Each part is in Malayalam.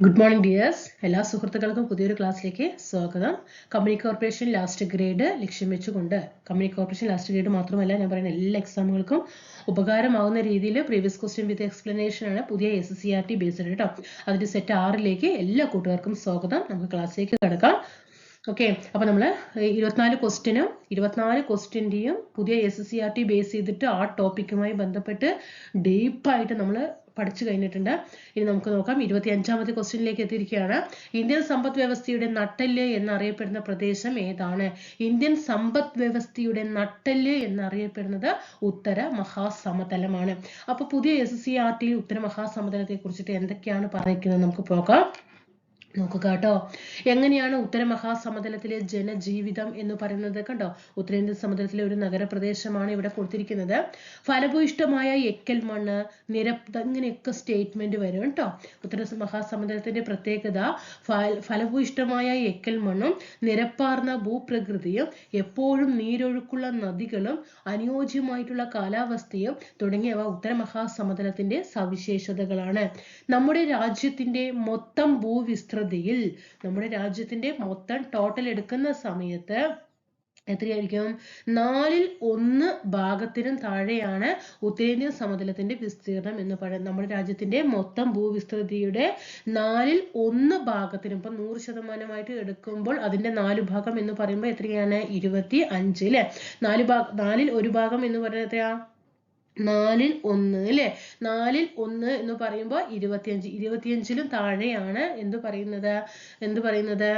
Good morning dears. എല്ലാ സുഹൃത്തുക്കൾക്കും പുതിയൊരു ക്ലാസ്സിലേക്ക് സ്വാഗതം. കമ്പനി കോർപ്പറേഷൻ ലാസ്റ്റ് ഗ്രേഡ് ലക്ഷ്യം വെച്ചുകൊണ്ട് കമ്പനി കോർപ്പറേഷൻ ലാസ്റ്റ് ഗ്രേഡ് മാത്രമല്ല ഞാൻ പറയുന്ന എല്ലാ എക്സാമുകൾക്കും ഉപകാരമാവുന്ന രീതിയിൽ പ്രീവിയസ് ക്വസ്റ്റ്യൻ വിത്ത് എക്സ്പ്ലനേഷൻ ആണ് പുതിയ SCERT ബേസ്ഡ് കേട്ടോ. അതിന്റെ സെറ്റ് 6ലേക്ക് എല്ലാ കൂട്ടുകാർക്കും സ്വാഗതം. നമുക്ക് ക്ലാസ്സിലേക്ക് കിടക്കാം. ഓക്കെ, അപ്പൊ നമ്മൾ 24 ക്വസ്റ്റ്യന്റെയും പുതിയ SCERT ബേസ് ചെയ്തിട്ട് ആ ടോപ്പിക്കുമായി ബന്ധപ്പെട്ട് ഡീപ്പായിട്ട് നമ്മൾ പഠിച്ചു കഴിഞ്ഞിട്ടുണ്ട്. ഇനി നമുക്ക് നോക്കാം. 25ാമത്തെ ക്വസ്റ്റ്യനിലേക്ക് എത്തിയിരിക്കുകയാണ്. ഇന്ത്യൻ സമ്പദ് വ്യവസ്ഥയുടെ നട്ടെല്ല് എന്നറിയപ്പെടുന്ന പ്രദേശം ഏതാണ്? ഇന്ത്യൻ സമ്പദ് വ്യവസ്ഥയുടെ നട്ടെല്ല് എന്നറിയപ്പെടുന്നത് ഉത്തര മഹാസമതലമാണ്. അപ്പൊ പുതിയ SCERT ഉത്തര മഹാസമതലത്തെ കുറിച്ചിട്ട് എന്തൊക്കെയാണ് പറഞ്ഞിരിക്കുന്നത് നമുക്ക് നോക്കാം. നോക്കുക കേട്ടോ. എങ്ങനെയാണ് ഉത്തര മഹാസമതലത്തിലെ ജനജീവിതം എന്ന് പറയുന്നത്? കണ്ടോ, ഉത്തരേന്ത്യൻ സമതലത്തിലെ ഒരു നഗരപ്രദേശമാണ് ഇവിടെ കൊടുത്തിരിക്കുന്നത്. ഫലഭൂയിഷ്ടമായ എക്കൽ മണ്ണ്, നിരപ്പ്, ഇങ്ങനെയൊക്കെ സ്റ്റേറ്റ്മെന്റ് വരും കേട്ടോ. ഉത്തര മഹാസമതലത്തിന്റെ പ്രത്യേകത ഫലഭൂയിഷ്ടമായ എക്കൽ മണ്ണും നിരപ്പാർന്ന ഭൂപ്രകൃതിയും എപ്പോഴും നീരൊഴുക്കുള്ള നദികളും അനുയോജ്യമായിട്ടുള്ള കാലാവസ്ഥയും തുടങ്ങിയവ ഉത്തര മഹാസമതലത്തിന്റെ സവിശേഷതകളാണ്. നമ്മുടെ രാജ്യത്തിന്റെ മൊത്തം ഭൂവിസ്തൃതി നമ്മുടെ രാജ്യത്തിന്റെ മൊത്തം ടോട്ടൽ എടുക്കുന്ന സമയത്ത് എത്രയായിരിക്കും? 1/4 ഭാഗത്തിനും താഴെയാണ് ഉത്തരേന്ത്യൻ സമതലത്തിന്റെ വിസ്തീർണം എന്ന് പറയുന്നത്. നമ്മുടെ രാജ്യത്തിന്റെ മൊത്തം ഭൂവിസ്തൃതിയുടെ 1/4 ഭാഗത്തിനും, ഇപ്പൊ 100% എടുക്കുമ്പോൾ അതിന്റെ 4 ഭാഗം എന്ന് പറയുമ്പോൾ എത്രയാണ്? 25 അല്ലെ? 4/1 ഭാഗം എന്ന് പറയുന്നത് എത്രയാ? 4/1 അല്ലെ? 4/1 എന്ന് പറയുമ്പോൾ 25ലും താഴെയാണ് എന്ത് പറയുന്നത്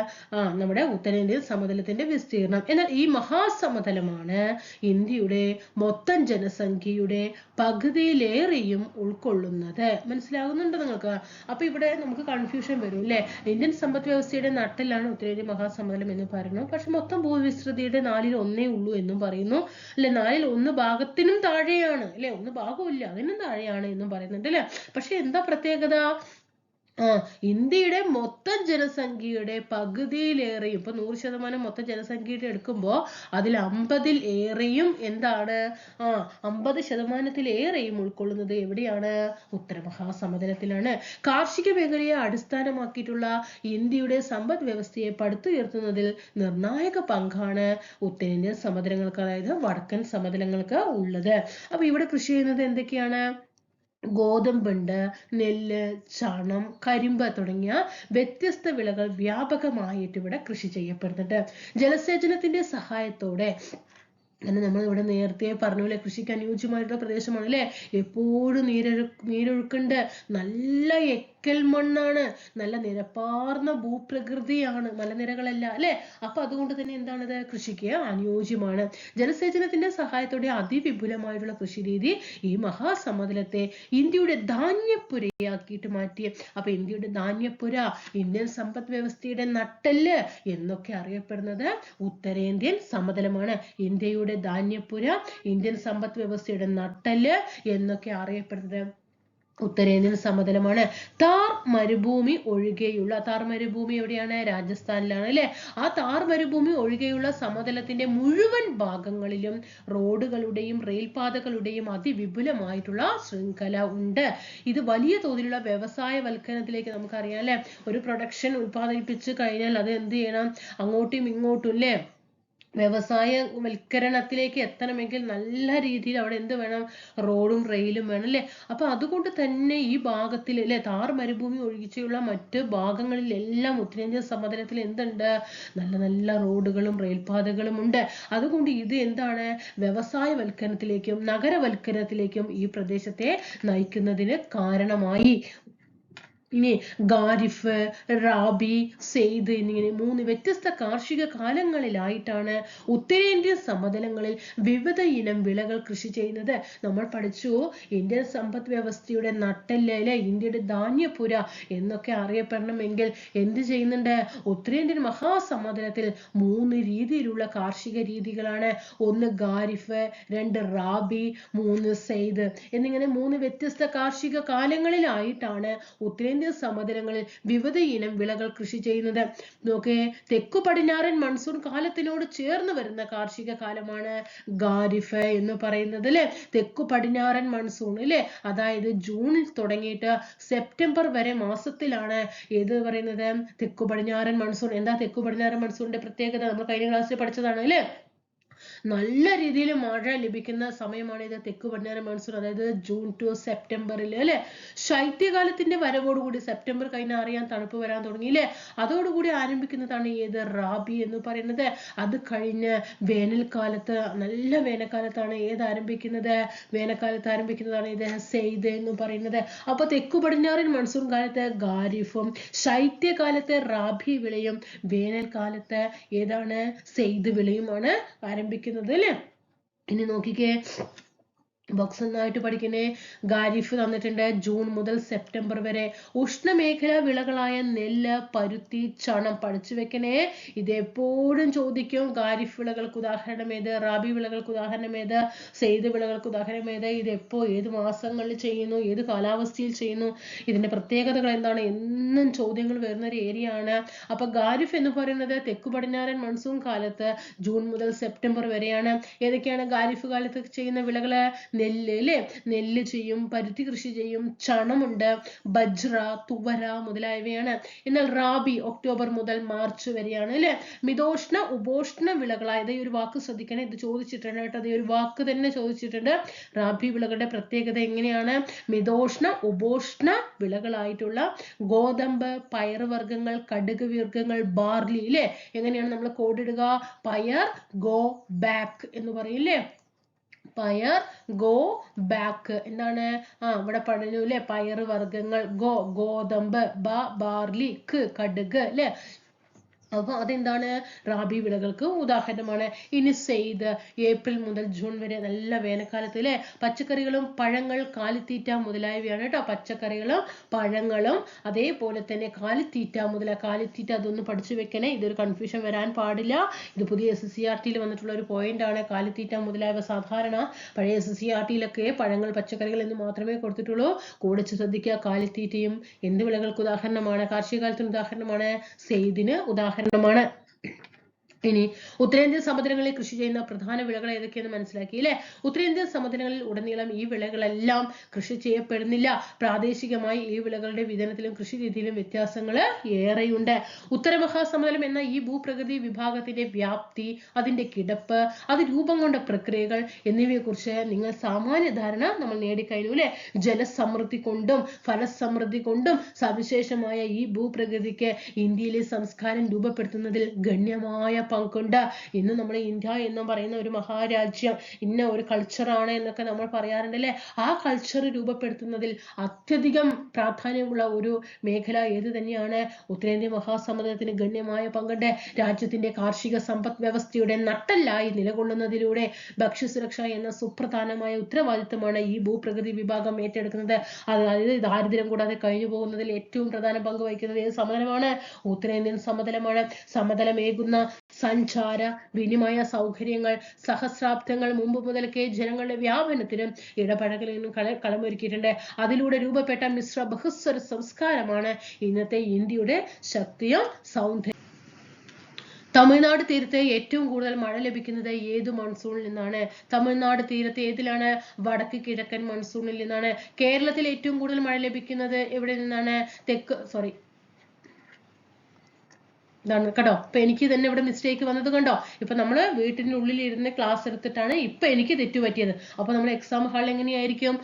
നമ്മുടെ ഉത്തരേന്ത്യൻ സമതലത്തിന്റെ വിസ്തീർണം. എന്നാൽ ഈ മഹാസമതലമാണ് ഇന്ത്യയുടെ മൊത്തം ജനസംഖ്യയുടെ പകുതിയിലേറെയും ഉൾക്കൊള്ളുന്നത്. മനസ്സിലാകുന്നുണ്ടോ നിങ്ങൾക്ക്? അപ്പൊ ഇവിടെ നമുക്ക് കൺഫ്യൂഷൻ വരും അല്ലെ? ഇന്ത്യൻ സമ്പദ് വ്യവസ്ഥയുടെ നട്ടെല്ലാണ് ഉത്തരേന്ത്യൻ മഹാസമതലം എന്ന് പറയുന്നു. പക്ഷെ മൊത്തം ഭൂവിസ്തൃതിയുടെ 1/4 ഉള്ളൂ എന്നും പറയുന്നു അല്ലെ? 1/4 ഭാഗത്തിനും താഴെയാണ് അല്ലെ? 1 ഭാഗമില്ല, അതിനും താഴെയാണ് എന്നും പറയുന്നുണ്ട് അല്ലെ? പക്ഷെ എന്താ പ്രത്യേകത? ഇന്ത്യയുടെ മൊത്തം ജനസംഖ്യയുടെ പകുതിയിലേറെയും, ഇപ്പൊ 100% മൊത്തം ജനസംഖ്യയുടെ എടുക്കുമ്പോ അതിൽ 50ൽ ഏറെയും എന്താണ്? 50%ത്തിലേറെയും ഉൾക്കൊള്ളുന്നത് എവിടെയാണ്? ഉത്തര മഹാസമതലത്തിലാണ്. കാർഷിക മേഖലയെ അടിസ്ഥാനമാക്കിയിട്ടുള്ള ഇന്ത്യയുടെ സമ്പദ് വ്യവസ്ഥയെ പടുത്തുയർത്തുന്നതിൽ നിർണായക പങ്കാണ് ഉത്തരേന്ത്യൻ സമതലങ്ങൾക്ക്, അതായത് വടക്കൻ സമതലങ്ങൾക്ക് ഉള്ളത്. അപ്പൊ ഇവിടെ കൃഷി ചെയ്യുന്നത് എന്തൊക്കെയാണ്? ഗോതമ്പുണ്ട്, നെല്ല്, ചണം, കരിമ്പ് തുടങ്ങിയ വ്യത്യസ്ത വിളകൾ വ്യാപകമായിട്ട് ഇവിടെ കൃഷി ചെയ്യപ്പെടുന്നുണ്ട്. ജലസേചനത്തിന്റെ സഹായത്തോടെ, നമ്മൾ ഇവിടെ നേരത്തെ പറഞ്ഞ കൃഷിക്ക് അനുയോജ്യമായിട്ടുള്ള പ്രദേശമാണ് അല്ലെ? എപ്പോഴും നീരൊഴുക്കുണ്ട്, നല്ല എക്കൽ മണ്ണാണ്, നല്ല നിരപ്പാർന്ന ഭൂപ്രകൃതിയാണ്, മലനിരകളല്ല അല്ലെ? അപ്പൊ അതുകൊണ്ട് തന്നെ എന്താണത്? കൃഷിക്ക് അനുയോജ്യമാണ്. ജലസേചനത്തിന്റെ സഹായത്തോടെ അതിവിപുലമായിട്ടുള്ള കൃഷി രീതി ഈ മഹാസമതലത്തെ ഇന്ത്യയുടെ ധാന്യപ്പുരയാക്കിയിട്ട് മാറ്റി. അപ്പൊ ഇന്ത്യയുടെ ധാന്യപ്പുര, ഇന്ത്യൻ സമ്പദ് വ്യവസ്ഥയുടെ നട്ടെല്ല് എന്നൊക്കെ അറിയപ്പെടുന്നത് ഉത്തരേന്ത്യൻ സമതലമാണ്. ഇന്ത്യയുടെ ധാന്യപ്പുര, ഇന്ത്യൻ സമ്പദ് വ്യവസ്ഥയുടെ നട്ടെല്ല് എന്നൊക്കെ അറിയപ്പെടുന്നത് ഉത്തരേന്ത്യൻ സമതലമാണ്. താർ മരുഭൂമി എവിടെയാണ്? രാജസ്ഥാനിലാണ് അല്ലെ? ആ താർ മരുഭൂമി ഒഴികെയുള്ള സമതലത്തിന്റെ മുഴുവൻ ഭാഗങ്ങളിലും റോഡുകളുടെയും റെയിൽപാതകളുടെയും അതിവിപുലമായിട്ടുള്ള ശൃംഖല ഉണ്ട്. ഇത് വലിയ തോതിലുള്ള വ്യവസായവൽക്കരണത്തിലേക്ക്, നമുക്കറിയാം അല്ലെ? ഒരു പ്രൊഡക്ഷൻ ഉൽപ്പാദിപ്പിച്ചു കഴിഞ്ഞാൽ അത് എന്ത് ചെയ്യണം? അങ്ങോട്ടും ഇങ്ങോട്ടും അല്ലെ? വ്യവസായവൽക്കരണത്തിലേക്ക് എത്തണമെങ്കിൽ നല്ല രീതിയിൽ അവിടെ എന്ത് വേണം? റോഡും റെയിലും വേണം അല്ലെ? അപ്പൊ അതുകൊണ്ട് തന്നെ ഈ ഭാഗത്തിൽ അല്ലെ, താർ മരുഭൂമി ഒഴിച്ചുള്ള മറ്റ് ഭാഗങ്ങളിലെല്ലാം ഉത്തരേന്ത്യൻ സമതലത്തിൽ എന്തുണ്ട്? നല്ല നല്ല റോഡുകളും റെയിൽപാതകളും ഉണ്ട്. അതുകൊണ്ട് ഇത് എന്താണ്? വ്യവസായവൽക്കരണത്തിലേക്കും നഗരവൽക്കരണത്തിലേക്കും ഈ പ്രദേശത്തെ നയിക്കുന്നതിന് കാരണമായി. ഇനി ഖാരിഫ്, റാബി, സെയ്ദ് എന്നിങ്ങനെ 3 വ്യത്യസ്ത കാർഷിക കാലങ്ങളിലായിട്ടാണ് ഉത്തരേന്ത്യൻ സമതലങ്ങളിൽ വിവിധ ഇനം വിളകൾ കൃഷി ചെയ്യുന്നത്. നമ്മൾ പഠിച്ചു ഇന്ത്യൻ സമ്പദ് വ്യവസ്ഥയുടെ നട്ടെല്ല്, ഇന്ത്യയുടെ ധാന്യപ്പുര എന്നൊക്കെ അറിയപ്പെടണമെങ്കിൽ എന്ത് ചെയ്യുന്നുണ്ട്? ഉത്തരേന്ത്യൻ മഹാസമതലത്തിൽ 3 രീതിയിലുള്ള കാർഷിക രീതികളാണ്. 1 ഖാരിഫ്, 2 റാബി, 3 സെയ്ദ് എന്നിങ്ങനെ 3 വ്യത്യസ്ത കാർഷിക കാലങ്ങളിലായിട്ടാണ് ഉത്തരേന്ത്യൻ ഉത്തരേന്ത്യൻ സമതലങ്ങളിൽ വിവിധ ഇനം വിളകൾ കൃഷി ചെയ്യുന്നത്. നോക്കേ, തെക്കു പടിഞ്ഞാറൻ മൺസൂൺ കാലത്തിനോട് ചേർന്ന് വരുന്ന കാർഷിക കാലമാണ് ഖാരിഫ് എന്ന് പറയുന്നത് അല്ലെ. തെക്കു പടിഞ്ഞാറൻ മൺസൂൺ അല്ലെ, അതായത് ജൂണിൽ തുടങ്ങിയിട്ട് സെപ്റ്റംബർ വരെ മാസത്തിലാണ് ഏത് പറയുന്നത് തെക്കു പടിഞ്ഞാറൻ മൺസൂൺ. എന്താ തെക്കു പടിഞ്ഞാറൻ മൺസൂണിന്റെ പ്രത്യേകത? നമ്മൾ കഴിഞ്ഞ ക്ലാസ്സിൽ പഠിച്ചതാണ് അല്ലെ. നല്ല രീതിയിൽ മഴ ലഭിക്കുന്ന സമയമാണ് ഇത് തെക്കു പടിഞ്ഞാറൻ മൺസൂൺ, അതായത് ജൂൺ ടു സെപ്റ്റംബറിൽ അല്ലെ. ശൈത്യകാലത്തിന്റെ വരവോടുകൂടി സെപ്റ്റംബർ കഴിഞ്ഞാൽ അറിയാൻ തണുപ്പ് വരാൻ തുടങ്ങിയില്ലേ, അതോടുകൂടി ആരംഭിക്കുന്നതാണ് ഏത് റാബി എന്ന് പറയുന്നത്. അത് കഴിഞ്ഞ് വേനൽക്കാലത്ത്, നല്ല വേനൽക്കാലത്താണ് ഏത് ആരംഭിക്കുന്നത്, വേനൽക്കാലത്ത് ആരംഭിക്കുന്നതാണ് ഇത് സെയ്ദ് എന്ന് പറയുന്നത്. അപ്പൊ തെക്കു പടിഞ്ഞാറൻ മൺസൂൺ കാലത്ത് ഖാരിഫും, ശൈത്യകാലത്ത് റാബി വിളയും, വേനൽക്കാലത്ത് ഏതാണ് സെയ്ദ് വിളയുമാണ് ആരംഭിക്കുന്നത് അല്ലെ. ഇനി നോക്കിക്കേ, ബോക്സ് ഒന്നായിട്ട് പഠിക്കണേ. ഖാരിഫ് തന്നിട്ടുണ്ട് ജൂൺ മുതൽ സെപ്റ്റംബർ വരെ. ഉഷ്ണമേഖലാ വിളകളായ നെല്ല്, പരുത്തി, ചണം പഠിച്ചു വെക്കണേ. ഇത് എപ്പോഴും ചോദിക്കും. ഖാരിഫ് വിളകൾക്ക് ഉദാഹരണം ഏത്, റാബി വിളകൾക്ക് ഉദാഹരണം ഏത്, സെയ്ദ് വിളകൾക്ക് ഉദാഹരണം ഏത്, ഇത് എപ്പോ ഏത് മാസങ്ങളിൽ ചെയ്യുന്നു, ഏത് കാലാവസ്ഥയിൽ ചെയ്യുന്നു, ഇതിന്റെ പ്രത്യേകതകൾ എന്താണ്, എന്നും ചോദ്യങ്ങൾ വരുന്ന ഒരു ഏരിയ ആണ്. അപ്പൊ ഖാരിഫ് എന്ന് പറയുന്നത് തെക്കു പടിഞ്ഞാറൻ മൺസൂൺ കാലത്ത് ജൂൺ മുതൽ സെപ്റ്റംബർ വരെയാണ്. ഏതൊക്കെയാണ് ഖാരിഫ് കാലത്ത് ചെയ്യുന്ന വിളകള്? നെല്ല് അല്ലെ, നെല്ല് ചെയ്യും, പരുത്തി കൃഷി ചെയ്യും, ചണമുണ്ട്, ബജ്റ, തുവര മുതലായവയാണ്. എന്നാൽ റാബി ഒക്ടോബർ മുതൽ മാർച്ച് വരെയാണ് അല്ലെ. മിതോഷ്ണ ഉപോഷ്ണ വിളകളായത്, ഈ ഒരു വാക്ക് ശ്രദ്ധിക്കണം, ഇത് ചോദിച്ചിട്ടുണ്ട് കേട്ടോ, അത് ഒരു വാക്ക് തന്നെ ചോദിച്ചിട്ടുണ്ട്. റാബി വിളകളുടെ പ്രത്യേകത എങ്ങനെയാണ്? മിതോഷ്ണ ഉപോഷ്ണ വിളകളായിട്ടുള്ള ഗോതമ്പ്, പയറുവർഗ്ഗങ്ങൾ, കടുക് വർഗ്ഗങ്ങൾ, ബാർലി അല്ലെ. എങ്ങനെയാണ് നമ്മൾ കോഡിടുക? പയർ ഗോ ബാക്ക് എന്ന് പറയില്ലേ, പയർ ഗോ ബാക്ക്. എന്താണ് ഇവിടെ പറഞ്ഞു അല്ലെ, പയർ വർഗ്ഗങ്ങൾ, ഗോതമ്പ്, ബാർലി, കടുക് അല്ലെ. അപ്പൊ അതെന്താണ് റാബി വിളകൾക്ക് ഉദാഹരണമാണ്. ഇനി സെയ്ദ് ഏപ്രിൽ മുതൽ ജൂൺ വരെ, നല്ല വേനൽക്കാലത്ത് അല്ലെ. പച്ചക്കറികളും പഴങ്ങൾ, കാലിത്തീറ്റ മുതലായവയാണ് കേട്ടോ. പച്ചക്കറികളും പഴങ്ങളും അതേപോലെ തന്നെ കാലിത്തീറ്റ കാലിത്തീറ്റ അതൊന്ന് പഠിച്ചു വെക്കണേ, ഇതൊരു കൺഫ്യൂഷൻ വരാൻ പാടില്ല. ഇത് പുതിയ SSCRT വന്നിട്ടുള്ള ഒരു പോയിന്റ് ആണ്. കാലിത്തീറ്റ മുതലായവ സാധാരണ പഴയ SSCRT പഴങ്ങൾ, പച്ചക്കറികൾ എന്ന് മാത്രമേ കൊടുത്തിട്ടുള്ളൂ. കൂടെ ശ്രദ്ധിക്കുക, കാലിത്തീറ്റയും എന്ത് വിളകൾക്ക് ഉദാഹരണമാണ്, കാർഷിക കാലത്തിന് ഉദാഹരണമാണ്, സെയ്ദിന് ഉദാഹരണമാണ്. ഇനി ഉത്തരേന്ത്യൻ സമതലങ്ങളിൽ കൃഷി ചെയ്യുന്ന പ്രധാന വിളകൾ ഏതൊക്കെയെന്ന് മനസ്സിലാക്കി അല്ലെ. ഉത്തരേന്ത്യൻ സമതലങ്ങളിൽ ഉടനീളം ഈ വിളകളെല്ലാം കൃഷി ചെയ്യപ്പെടുന്നില്ല. പ്രാദേശികമായി ഈ വിളകളുടെ വിതരണത്തിലും കൃഷി രീതിയിലും വ്യത്യാസങ്ങൾ ഏറെയുണ്ട്. ഉത്തരമഹാസമതലം എന്ന ഈ ഭൂപ്രകൃതി വിഭാഗത്തിന്റെ വ്യാപ്തി, അതിന്റെ കിടപ്പ്, അത് രൂപം കൊണ്ട പ്രക്രിയകൾ എന്നിവയെ കുറിച്ച് നിങ്ങൾ സാമാന്യ ധാരണ നമ്മൾ നേടിക്കഴിഞ്ഞു അല്ലെ. ജലസമൃദ്ധി കൊണ്ടും ഫലസമൃദ്ധി കൊണ്ടും സവിശേഷമായ ഈ ഭൂപ്രകൃതിക്ക് ഇന്ത്യയിലെ സംസ്കാരം രൂപപ്പെടുത്തുന്നതിൽ ഗണ്യമായ പങ്കുണ്ട്. ഇന്ന് നമ്മുടെ ഇന്ത്യ എന്ന് പറയുന്ന ഒരു മഹാരാജ്യം, ഇന്ന ഒരു കൾച്ചറാണ് എന്നൊക്കെ നമ്മൾ പറയാറുണ്ട് അല്ലെ. ആ കൾച്ചർ രൂപപ്പെടുത്തുന്നതിൽ അത്യധികം പ്രാധാന്യമുള്ള ഒരു മേഖല ഏത് തന്നെയാണ്? ഉത്തരേന്ത്യ മഹാസമുദ്രത്തിന് ഗണ്യമായ പങ്കുണ്ട്. രാജ്യത്തിന്റെ കാർഷിക സമ്പദ് വ്യവസ്ഥയുടെ നട്ടെല്ലായി നിലകൊള്ളുന്നതിലൂടെ ഭക്ഷ്യസുരക്ഷ എന്ന സുപ്രധാനമായ ഉത്തരവാദിത്തമാണ് ഈ ഭൂപ്രകൃതി വിഭാഗം ഏറ്റെടുക്കുന്നത്. അതായത് ദാരിദ്ര്യം കൂടാതെ കഴിഞ്ഞു പോകുന്നതിൽ ഏറ്റവും പ്രധാന പങ്ക് വഹിക്കുന്നത് ഏത് സമതലമാണ്? ഉത്തരേന്ത്യൻ സമതലമാണ്. സമതലമേകുന്ന സഞ്ചാര വിനിമയ സൗകര്യങ്ങൾ സഹസ്രാബ്ദങ്ങൾ മുമ്പ് മുതൽക്കേ ജനങ്ങളുടെ വ്യാപനത്തിനും ഇടപഴകലിനും കളമൊരുക്കിയിട്ടുണ്ട്. അതിലൂടെ രൂപപ്പെട്ട മിശ്ര ബഹുസ്വര സംസ്കാരമാണ് ഇന്നത്തെ ഇന്ത്യയുടെ ശക്തിയും സൗന്ദര്യം. തമിഴ്നാട് തീരത്ത് ഏറ്റവും കൂടുതൽ മഴ ലഭിക്കുന്നത് ഏത് മൺസൂണിൽ നിന്നാണ്? തമിഴ്നാട് തീരത്ത് ഏതിലാണ്? വടക്ക് കിഴക്കൻ മൺസൂണിൽ നിന്നാണ്. കേരളത്തിൽ ഏറ്റവും കൂടുതൽ മഴ ലഭിക്കുന്നത് എവിടെ നിന്നാണ്? ഇതാണ് കേട്ടോ. ഇപ്പൊ എനിക്ക് തന്നെ ഇവിടെ മിസ്റ്റേക്ക് വന്നത് കണ്ടോ. ഇപ്പൊ നമ്മള് വീട്ടിന്റെ ഉള്ളിൽ ഇരുന്ന് ക്ലാസ് എടുത്തിട്ടാണ് ഇപ്പൊ എനിക്ക് തെറ്റു പറ്റിയത്. അപ്പൊ നമ്മൾ എക്സാം ഹാളിൽ എങ്ങനെയായിരിക്കും?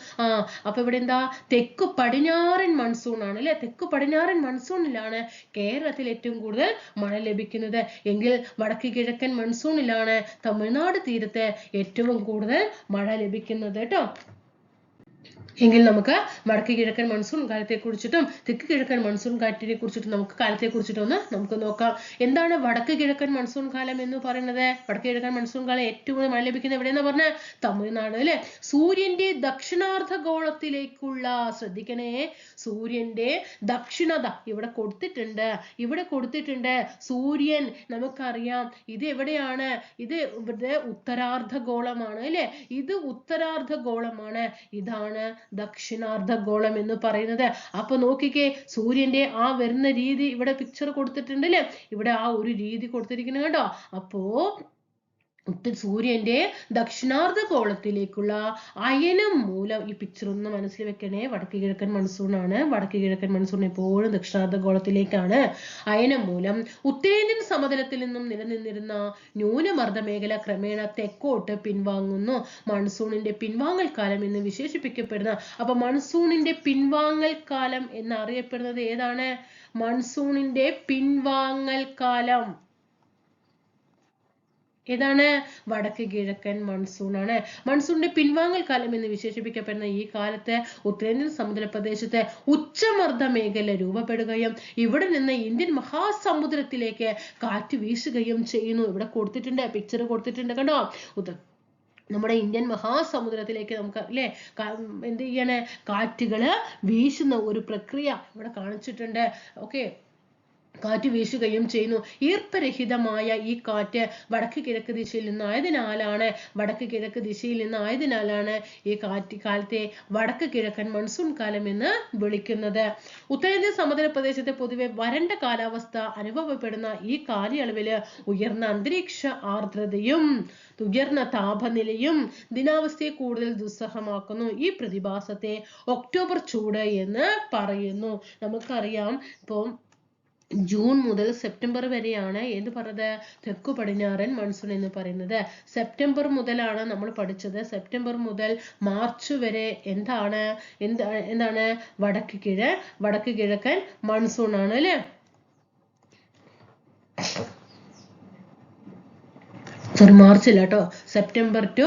അപ്പൊ ഇവിടെ എന്താ? തെക്കു പടിഞ്ഞാറൻ മൺസൂൺ ആണ് അല്ലെ. തെക്കു പടിഞ്ഞാറൻ മൺസൂണിലാണ് കേരളത്തിൽ ഏറ്റവും കൂടുതൽ മഴ ലഭിക്കുന്നത്. എങ്കിൽ വടക്ക് കിഴക്കൻ മൺസൂണിലാണ് തമിഴ്നാട് തീരത്ത് ഏറ്റവും കൂടുതൽ മഴ ലഭിക്കുന്നത് കേട്ടോ. എങ്കിൽ നമുക്ക് വടക്ക് കിഴക്കൻ മൺസൂൺ കാലത്തെ കുറിച്ചിട്ടും തെക്ക് കിഴക്കൻ മൺസൂൺ കാറ്റിനെ കുറിച്ചിട്ടും കാലത്തെ കുറിച്ചിട്ടും നമുക്ക് നോക്കാം. എന്താണ് വടക്ക് കിഴക്കൻ മൺസൂൺ കാലം എന്ന് പറയുന്നത്? വടക്ക് കിഴക്കൻ മൺസൂൺ കാലം ഏറ്റവും കൂടുതൽ മഴ ലഭിക്കുന്നത് എവിടെയെന്ന് പറഞ്ഞ തമിഴ്നാട് അല്ലെ. സൂര്യന്റെ ദക്ഷിണാർദ്ധ ഗോളത്തിലേക്കുള്ള, ശ്രദ്ധിക്കണേ, സൂര്യന്റെ ദക്ഷിണത ഇവിടെ കൊടുത്തിട്ടുണ്ട്. സൂര്യൻ നമുക്കറിയാം ഇത് എവിടെയാണ്? ഇത് ഇവിടെ ഉത്തരാർദ്ധ ഗോളമാണ് അല്ലെ. ഇത് ഉത്തരാർദ്ധ ഗോളമാണ്. ഇതാണ് ഏതാണ് ദക്ഷിണാർദ്ധഗോളം എന്ന് പറയുന്നത്. അപ്പൊ നോക്കിക്കേ, സൂര്യന്റെ ആ വരുന്ന രീതി ഇവിടെ പിക്ചർ കൊടുത്തിട്ടുണ്ട് അല്ലേ, ഇവിടെ ആ ഒരു രീതി കൊടുത്തിരിക്കുന്നത് കേട്ടോ. അപ്പോ സൂര്യന്റെ ദക്ഷിണാർദ്ധഗോളത്തിലേക്കുള്ള അയനം മൂലം, ഈ പിക്ചർ ഒന്ന് മനസ്സിൽ വെക്കണേ, വടക്ക് കിഴക്കൻ മൺസൂൺ ആണ്. വടക്ക് കിഴക്കൻ മൺസൂൺ എപ്പോഴും ദക്ഷിണാർദ്ധഗോളത്തിലേക്കാണ്. അയനം മൂലം ഉത്തരേന്ത്യൻ സമതലത്തിൽ നിന്നും നിലനിന്നിരുന്ന ന്യൂനമർദ്ദ മേഖല ക്രമേണ തെക്കോട്ട് പിൻവാങ്ങുന്നു. മൺസൂണിന്റെ പിൻവാങ്ങൽ കാലം എന്ന് വിശേഷിപ്പിക്കപ്പെടുന്ന, അപ്പൊ മൺസൂണിന്റെ പിൻവാങ്ങൽ കാലം എന്നറിയപ്പെടുന്നത് ഏതാണ്? മൺസൂണിന്റെ പിൻവാങ്ങൽ കാലം ഏതാണ്? വടക്ക് കിഴക്കൻ മൺസൂൺ ആണ്. മൺസൂണിന്റെ പിൻവാങ്ങൽ കാലം എന്ന് വിശേഷിപ്പിക്കപ്പെടുന്ന ഈ കാലത്ത് ഉത്തരേന്ത്യൻ സമുദ്ര പ്രദേശത്ത് ഉച്ചമർദ്ദ മേഖല രൂപപ്പെടുകയും ഇവിടെ നിന്ന് ഇന്ത്യൻ മഹാസമുദ്രത്തിലേക്ക് കാറ്റ് വീശുകയും ചെയ്യുന്നു. ഇവിടെ കൊടുത്തിട്ടുണ്ട്, പിക്ചർ കൊടുത്തിട്ടുണ്ട് കണ്ടോ. നമ്മുടെ ഇന്ത്യൻ മഹാസമുദ്രത്തിലേക്ക് നമുക്ക് അല്ലെ എന്ത് ചെയ്യാണ്, കാറ്റുകള് വീശുന്ന ഒരു പ്രക്രിയ ഇവിടെ കാണിച്ചിട്ടുണ്ട്. ഓക്കെ, കാറ്റ് വീശുകയും ചെയ്യുന്നു. ഈർപ്പരഹിതമായ ഈ കാറ്റ് വടക്ക് കിഴക്ക് ദിശയിൽ നിന്നായതിനാലാണ് ഈ കാലത്തെ വടക്ക് കിഴക്കൻ മൺസൂൺ കാലം എന്ന് വിളിക്കുന്നത്. ഉത്തരേന്ത്യൻ സമുദ്ര പ്രദേശത്തെ പൊതുവെ വരണ്ട കാലാവസ്ഥ അനുഭവപ്പെടുന്ന ഈ കാലയളവില് ഉയർന്ന അന്തരീക്ഷ ആർദ്രതയും ഉയർന്ന താപനിലയും ദിനാവസ്ഥയെ കൂടുതൽ ദുസ്സഹമാക്കുന്നു. ഈ പ്രതിഭാസത്തെ ഒക്ടോബർ ചൂട് എന്ന് പറയുന്നു. നമുക്കറിയാം, ഇപ്പം ജൂൺ മുതൽ സെപ്റ്റംബർ വരെയാണ് ഏത് പറഞ്ഞത്, തെക്കു പടിഞ്ഞാറൻ മൺസൂൺ എന്ന് പറയുന്നത്. സെപ്റ്റംബർ മുതലാണ് നമ്മൾ പഠിച്ചത്. സെപ്റ്റംബർ മുതൽ മാർച്ച് വരെ എന്താണ് വടക്ക് കിഴക്കൻ മൺസൂൺ ആണ് അല്ലെ. സോറി, മാർച്ച് അല്ല കേട്ടോ, സെപ്റ്റംബർ ടു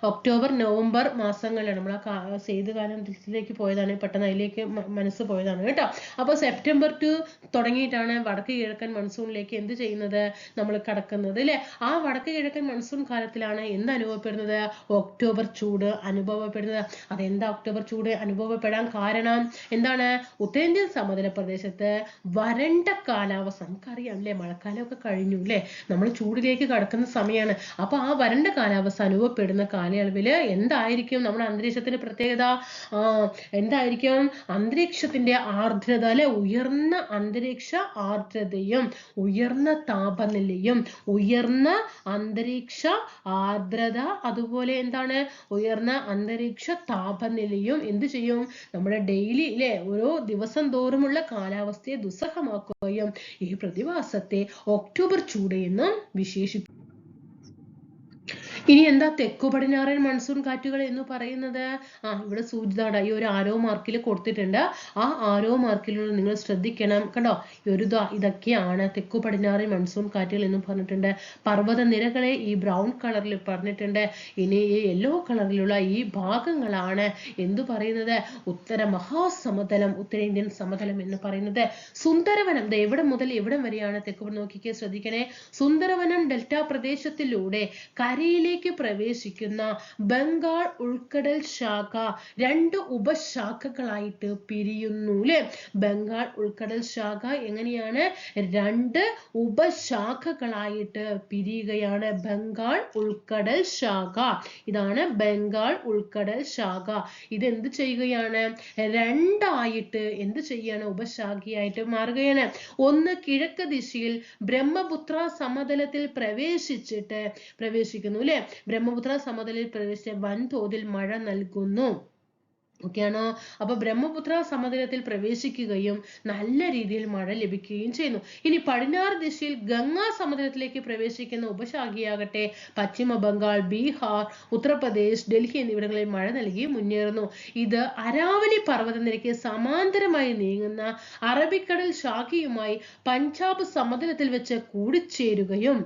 ഒക്ടോബർ നവംബർ മാസങ്ങളിലാണ്. നമ്മൾ ആ ശൈത്യകാലത്തിലേക്ക് പോയതാണ്, പെട്ടെന്ന് അതിലേക്ക് മനസ്സ് പോയതാണ് കേട്ടോ. അപ്പൊ സെപ്റ്റംബർ ടു തുടങ്ങിയിട്ടാണ് വടക്ക് കിഴക്കൻ മൺസൂണിലേക്ക് എന്ത് ചെയ്യുന്നത്, നമ്മൾ കടക്കുന്നത് അല്ലെ. ആ വടക്ക് കിഴക്കൻ മൺസൂൺ കാലത്തിലാണ് എന്ത് അനുഭവപ്പെടുന്നത്, ഒക്ടോബർ ചൂട് അനുഭവപ്പെടുന്നത്. അതെന്താ ഒക്ടോബർ ചൂട് അനുഭവപ്പെടാൻ കാരണം എന്താണ്? ഉത്തരേന്ത്യൻ സമതല പ്രദേശത്ത് വരണ്ട കാലാവസ്ഥ, നമുക്കറിയാം അല്ലെ, മഴക്കാലമൊക്കെ കഴിഞ്ഞു അല്ലെ, നമ്മൾ ചൂടിലേക്ക് കടക്കുന്ന സമയമാണ്. അപ്പൊ ആ വരണ്ട കാലാവസ്ഥ അനുഭവപ്പെടുന്ന കാലയളവില് എന്തായിരിക്കും നമ്മുടെ അന്തരീക്ഷത്തിന്റെ പ്രത്യേകത? എന്തായിരിക്കും? അന്തരീക്ഷത്തിന്റെ ആർദ്രത അല്ലെ, ഉയർന്ന അന്തരീക്ഷ ആർദ്രതയും ഉയർന്ന താപനിലയും ഉയർന്ന അന്തരീക്ഷ ആർദ്രത അതുപോലെ ഉയർന്ന അന്തരീക്ഷ താപനിലയും എന്ത് ചെയ്യും? നമ്മുടെ ഡെയിലി അല്ലെ, ഓരോ ദിവസം തോറുമുള്ള കാലാവസ്ഥയെ ദുസ്സഹമാക്കുകയും ഈ പ്രതിഭാസത്തെ ഒക്ടോബർ ചൂട് എന്നും വിശേഷിപ്പിക്കും. ഇനി എന്താ തെക്കു പടിഞ്ഞാറൻ മൺസൂൺ കാറ്റുകൾ എന്ന് പറയുന്നത്? ഇവിടെ സൂചിതാണ്, ഈ ഒരു ആരോ മാർക്കിൽ കൊടുത്തിട്ടുണ്ട്. ആ ആരോ മാർക്കിലുള്ള നിങ്ങൾ ശ്രദ്ധിക്കണം കണ്ടോ. ഇതൊക്കെയാണ് തെക്കു പടിഞ്ഞാറൻ മൺസൂൺ കാറ്റുകൾ എന്ന് പറഞ്ഞിട്ടുണ്ട്. പർവ്വത നിരകളെ ഈ ബ്രൗൺ കളറിൽ പറഞ്ഞിട്ടുണ്ട്. ഇനി ഈ യെല്ലോ കളറിലുള്ള ഈ ഭാഗങ്ങളാണ് എന്തു പറയുന്നത്, ഉത്തര മഹാസമതലം, ഉത്തരേന്ത്യൻ സമതലം എന്ന് പറയുന്നത്. സുന്ദരവനം എവിടെ മുതൽ എവിടം വരെയാണ് തെക്കു, നോക്കിക്കേ ശ്രദ്ധിക്കണേ. സുന്ദരവനം ഡെൽറ്റ പ്രദേശത്തിലൂടെ കരയിലെ പ്രവേശിക്കുന്ന ബംഗാൾ ഉൾക്കടൽ ശാഖ രണ്ട് ഉപശാഖകളായിട്ട് പിരിയുന്നു അല്ലെ. ബംഗാൾ ഉൾക്കടൽ ശാഖ എങ്ങനെയാണ്? രണ്ട് ഉപശാഖകളായിട്ട് പിരിയുകയാണ്. ബംഗാൾ ഉൾക്കടൽ ശാഖ, ഇതാണ് ബംഗാൾ ഉൾക്കടൽ ശാഖ. ഇത് എന്ത് ചെയ്യുകയാണ്? രണ്ടായിട്ട് എന്ത് ചെയ്യാണ്? ഉപശാഖയായിട്ട് മാറുകയാണ്. ഒന്ന് കിഴക്ക് ദിശയിൽ ബ്രഹ്മപുത്ര സമതലത്തിൽ പ്രവേശിക്കുന്നു അല്ലെ. ബ്രഹ്മപുത്ര സമതലത്തിൽ പ്രവേശിച്ച് വൻതോതിൽ മഴ നൽകുന്നു. ഓക്കെയാണോ? അപ്പൊ ബ്രഹ്മപുത്ര സമതലത്തിൽ പ്രവേശിക്കുകയും നല്ല രീതിയിൽ മഴ ലഭിക്കുകയും ചെയ്യുന്നു. ഇനി പടിഞ്ഞാറ് ദിശയിൽ ഗംഗാ സമതലത്തിലേക്ക് പ്രവേശിക്കുന്ന ഉപശാഖയാകട്ടെ പശ്ചിമ ബംഗാൾ, ബീഹാർ, ഉത്തർപ്രദേശ്, ഡൽഹി എന്നിവിടങ്ങളിൽ മഴ നൽകി മുന്നേറുന്നു. ഇത് അരാവലി പർവ്വതനിരയ്ക്ക് സമാന്തരമായി നീങ്ങുന്ന അറബിക്കടൽ ശാഖയുമായി പഞ്ചാബ് സമതലത്തിൽ വെച്ച് കൂടിച്ചേരുകയും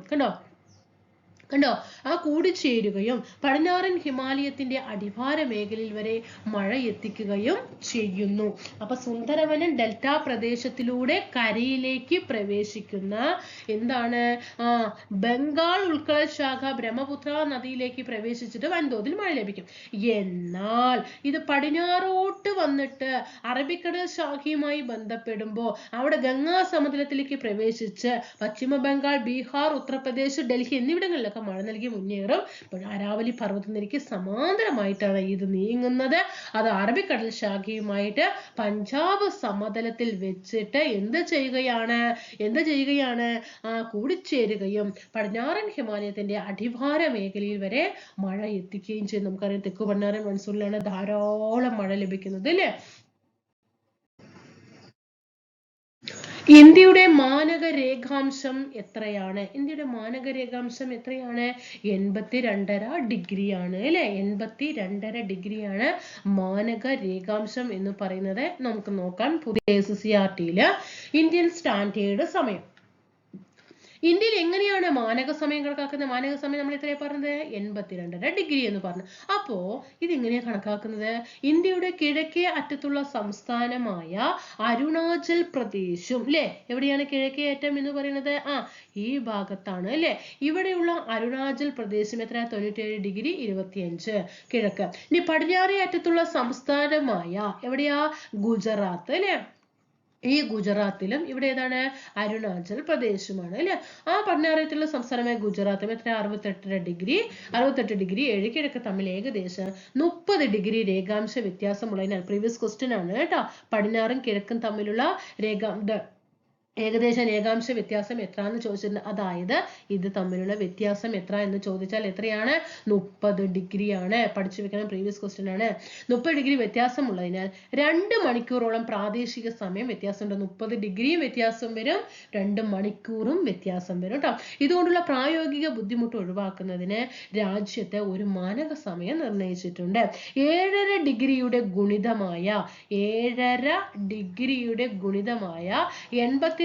ആ കൂടിച്ചേരുകയും പടിഞ്ഞാറൻ ഹിമാലയത്തിന്റെ അടിവാര മേഖലയിൽ വരെ മഴ എത്തിക്കുകയും ചെയ്യുന്നു. അപ്പൊ സുന്ദരവനം ഡെൽറ്റ പ്രദേശത്തിലൂടെ കരയിലേക്ക് പ്രവേശിക്കുന്ന ബംഗാൾ ഉൾക്കടൽ ശാഖ ബ്രഹ്മപുത്ര നദിയിലേക്ക് പ്രവേശിച്ചിട്ട് വൻതോതിൽ മഴ ലഭിക്കും. എന്നാൽ ഇത് പടിഞ്ഞാറോട്ട് വന്നിട്ട് അറബിക്കടൽ ശാഖയുമായി ബന്ധപ്പെടുമ്പോൾ അവിടെ ഗംഗാ സമതലത്തിലേക്ക് പ്രവേശിച്ച് പശ്ചിമ ബംഗാൾ, ബീഹാർ, ഉത്തർപ്രദേശ്, ഡൽഹി എന്നിവിടങ്ങളിലൊക്കെ പ്രദേശങ്ങളിലൊക്കെ മഴ നൽകി മുന്നേറും. ഇപ്പോൾ അരാവലി പർവ്വതനിരയ്ക്ക് സമാന്തരമായിട്ടാണ് ഇത് നീങ്ങുന്നത്. അത് അറബിക്കടൽ ശാഖയുമായിട്ട് പഞ്ചാബ് സമതലത്തിൽ വെച്ചിട്ട് എന്ത് ചെയ്യുകയാണ് കൂടിച്ചേരുകയും പടിഞ്ഞാറൻ ഹിമാലയത്തിന്റെ അടിവാര മേഖലയിൽ വരെ മഴ എത്തിക്കുകയും ചെയ്യും. നമുക്കറിയാം തെക്കു പടിഞ്ഞാറൻ മൺസൂണിലാണ് ധാരാളം മഴ ലഭിക്കുന്നത് അല്ലേ. ഇന്ത്യയുടെ മാനക രേഖാംശം എത്രയാണ്? ഇന്ത്യയുടെ മാനക രേഖാംശം എത്രയാണ്? 82.5 ഡിഗ്രിയാണ് അല്ലെ. 82.5 ഡിഗ്രിയാണ് മാനക രേഖാംശം എന്ന് പറയുന്നത്. നമുക്ക് നോക്കാം പുതിയ SCERT-യില് ഇന്ത്യൻ സ്റ്റാൻഡേർഡ് സമയം. ഇന്ത്യയിൽ എങ്ങനെയാണ് മാനക സമയം കണക്കാക്കുന്നത്? മാനക സമയം നമ്മൾ എത്രയാ പറഞ്ഞത്? 82.5 ഡിഗ്രി എന്ന് പറഞ്ഞു. അപ്പോ ഇത് എങ്ങനെയാ കണക്കാക്കുന്നത്? ഇന്ത്യയുടെ കിഴക്കേ അറ്റത്തുള്ള സംസ്ഥാനമായ അരുണാചൽ പ്രദേശും അല്ലെ. എവിടെയാണ് കിഴക്കേ അറ്റം എന്ന് പറയുന്നത്? ഈ ഭാഗത്താണ് അല്ലെ. ഇവിടെയുള്ള അരുണാചൽ പ്രദേശം എത്ര? 97 ഡിഗ്രി 25 കിഴക്ക്. ഇനി പടിഞ്ഞാറേ അറ്റത്തുള്ള സംസ്ഥാനമായ എവിടെയാ? ഗുജറാത്ത് അല്ലെ. ഈ ഗുജറാത്തിലും ഇവിടെ ഏതാണ്? അരുണാചൽ പ്രദേശുമാണ് അല്ലെ. ആ പടിഞ്ഞാറേറ്റുള്ള സംസ്ഥാനമായ ഗുജറാത്തും എത്ര? 68 ഡിഗ്രി 7 കിഴക്ക് തമ്മിൽ ഏകദേശം 30 ഡിഗ്രി രേഖാംശ വ്യത്യാസമുള്ളതിനാൽ പ്രീവിയസ് ക്വസ്റ്റ്യൻ ആണ് കേട്ടോ. പടിഞ്ഞാറും കിഴക്കും തമ്മിലുള്ള ഏകദേശ രേഖാംശ വ്യത്യാസം എത്ര എന്ന് ചോദിച്ചിട്ടുണ്ട്. അതായത് ഇത് തമ്മിലുള്ള വ്യത്യാസം എത്ര എന്ന് ചോദിച്ചാൽ എത്രയാണ്? 30 ഡിഗ്രിയാണ്. പഠിച്ചു വെക്കണം, പ്രീവിയസ് ക്വസ്റ്റ്യൻ ആണ്. 30 ഡിഗ്രി വ്യത്യാസമുള്ളതിനാൽ 2 മണിക്കൂറോളം പ്രാദേശിക സമയം വ്യത്യാസമുണ്ട്. 30 ഡിഗ്രിയും വ്യത്യാസം വരും, 2 മണിക്കൂറും വ്യത്യാസം വരും കേട്ടോ. ഇതുകൊണ്ടുള്ള പ്രായോഗിക ബുദ്ധിമുട്ട് ഒഴിവാക്കുന്നതിന് രാജ്യത്ത് ഒരു മാനക സമയം നിർണയിച്ചിട്ടുണ്ട്. 7.5 ഡിഗ്രിയുടെ ഗുണിതമായ 82.5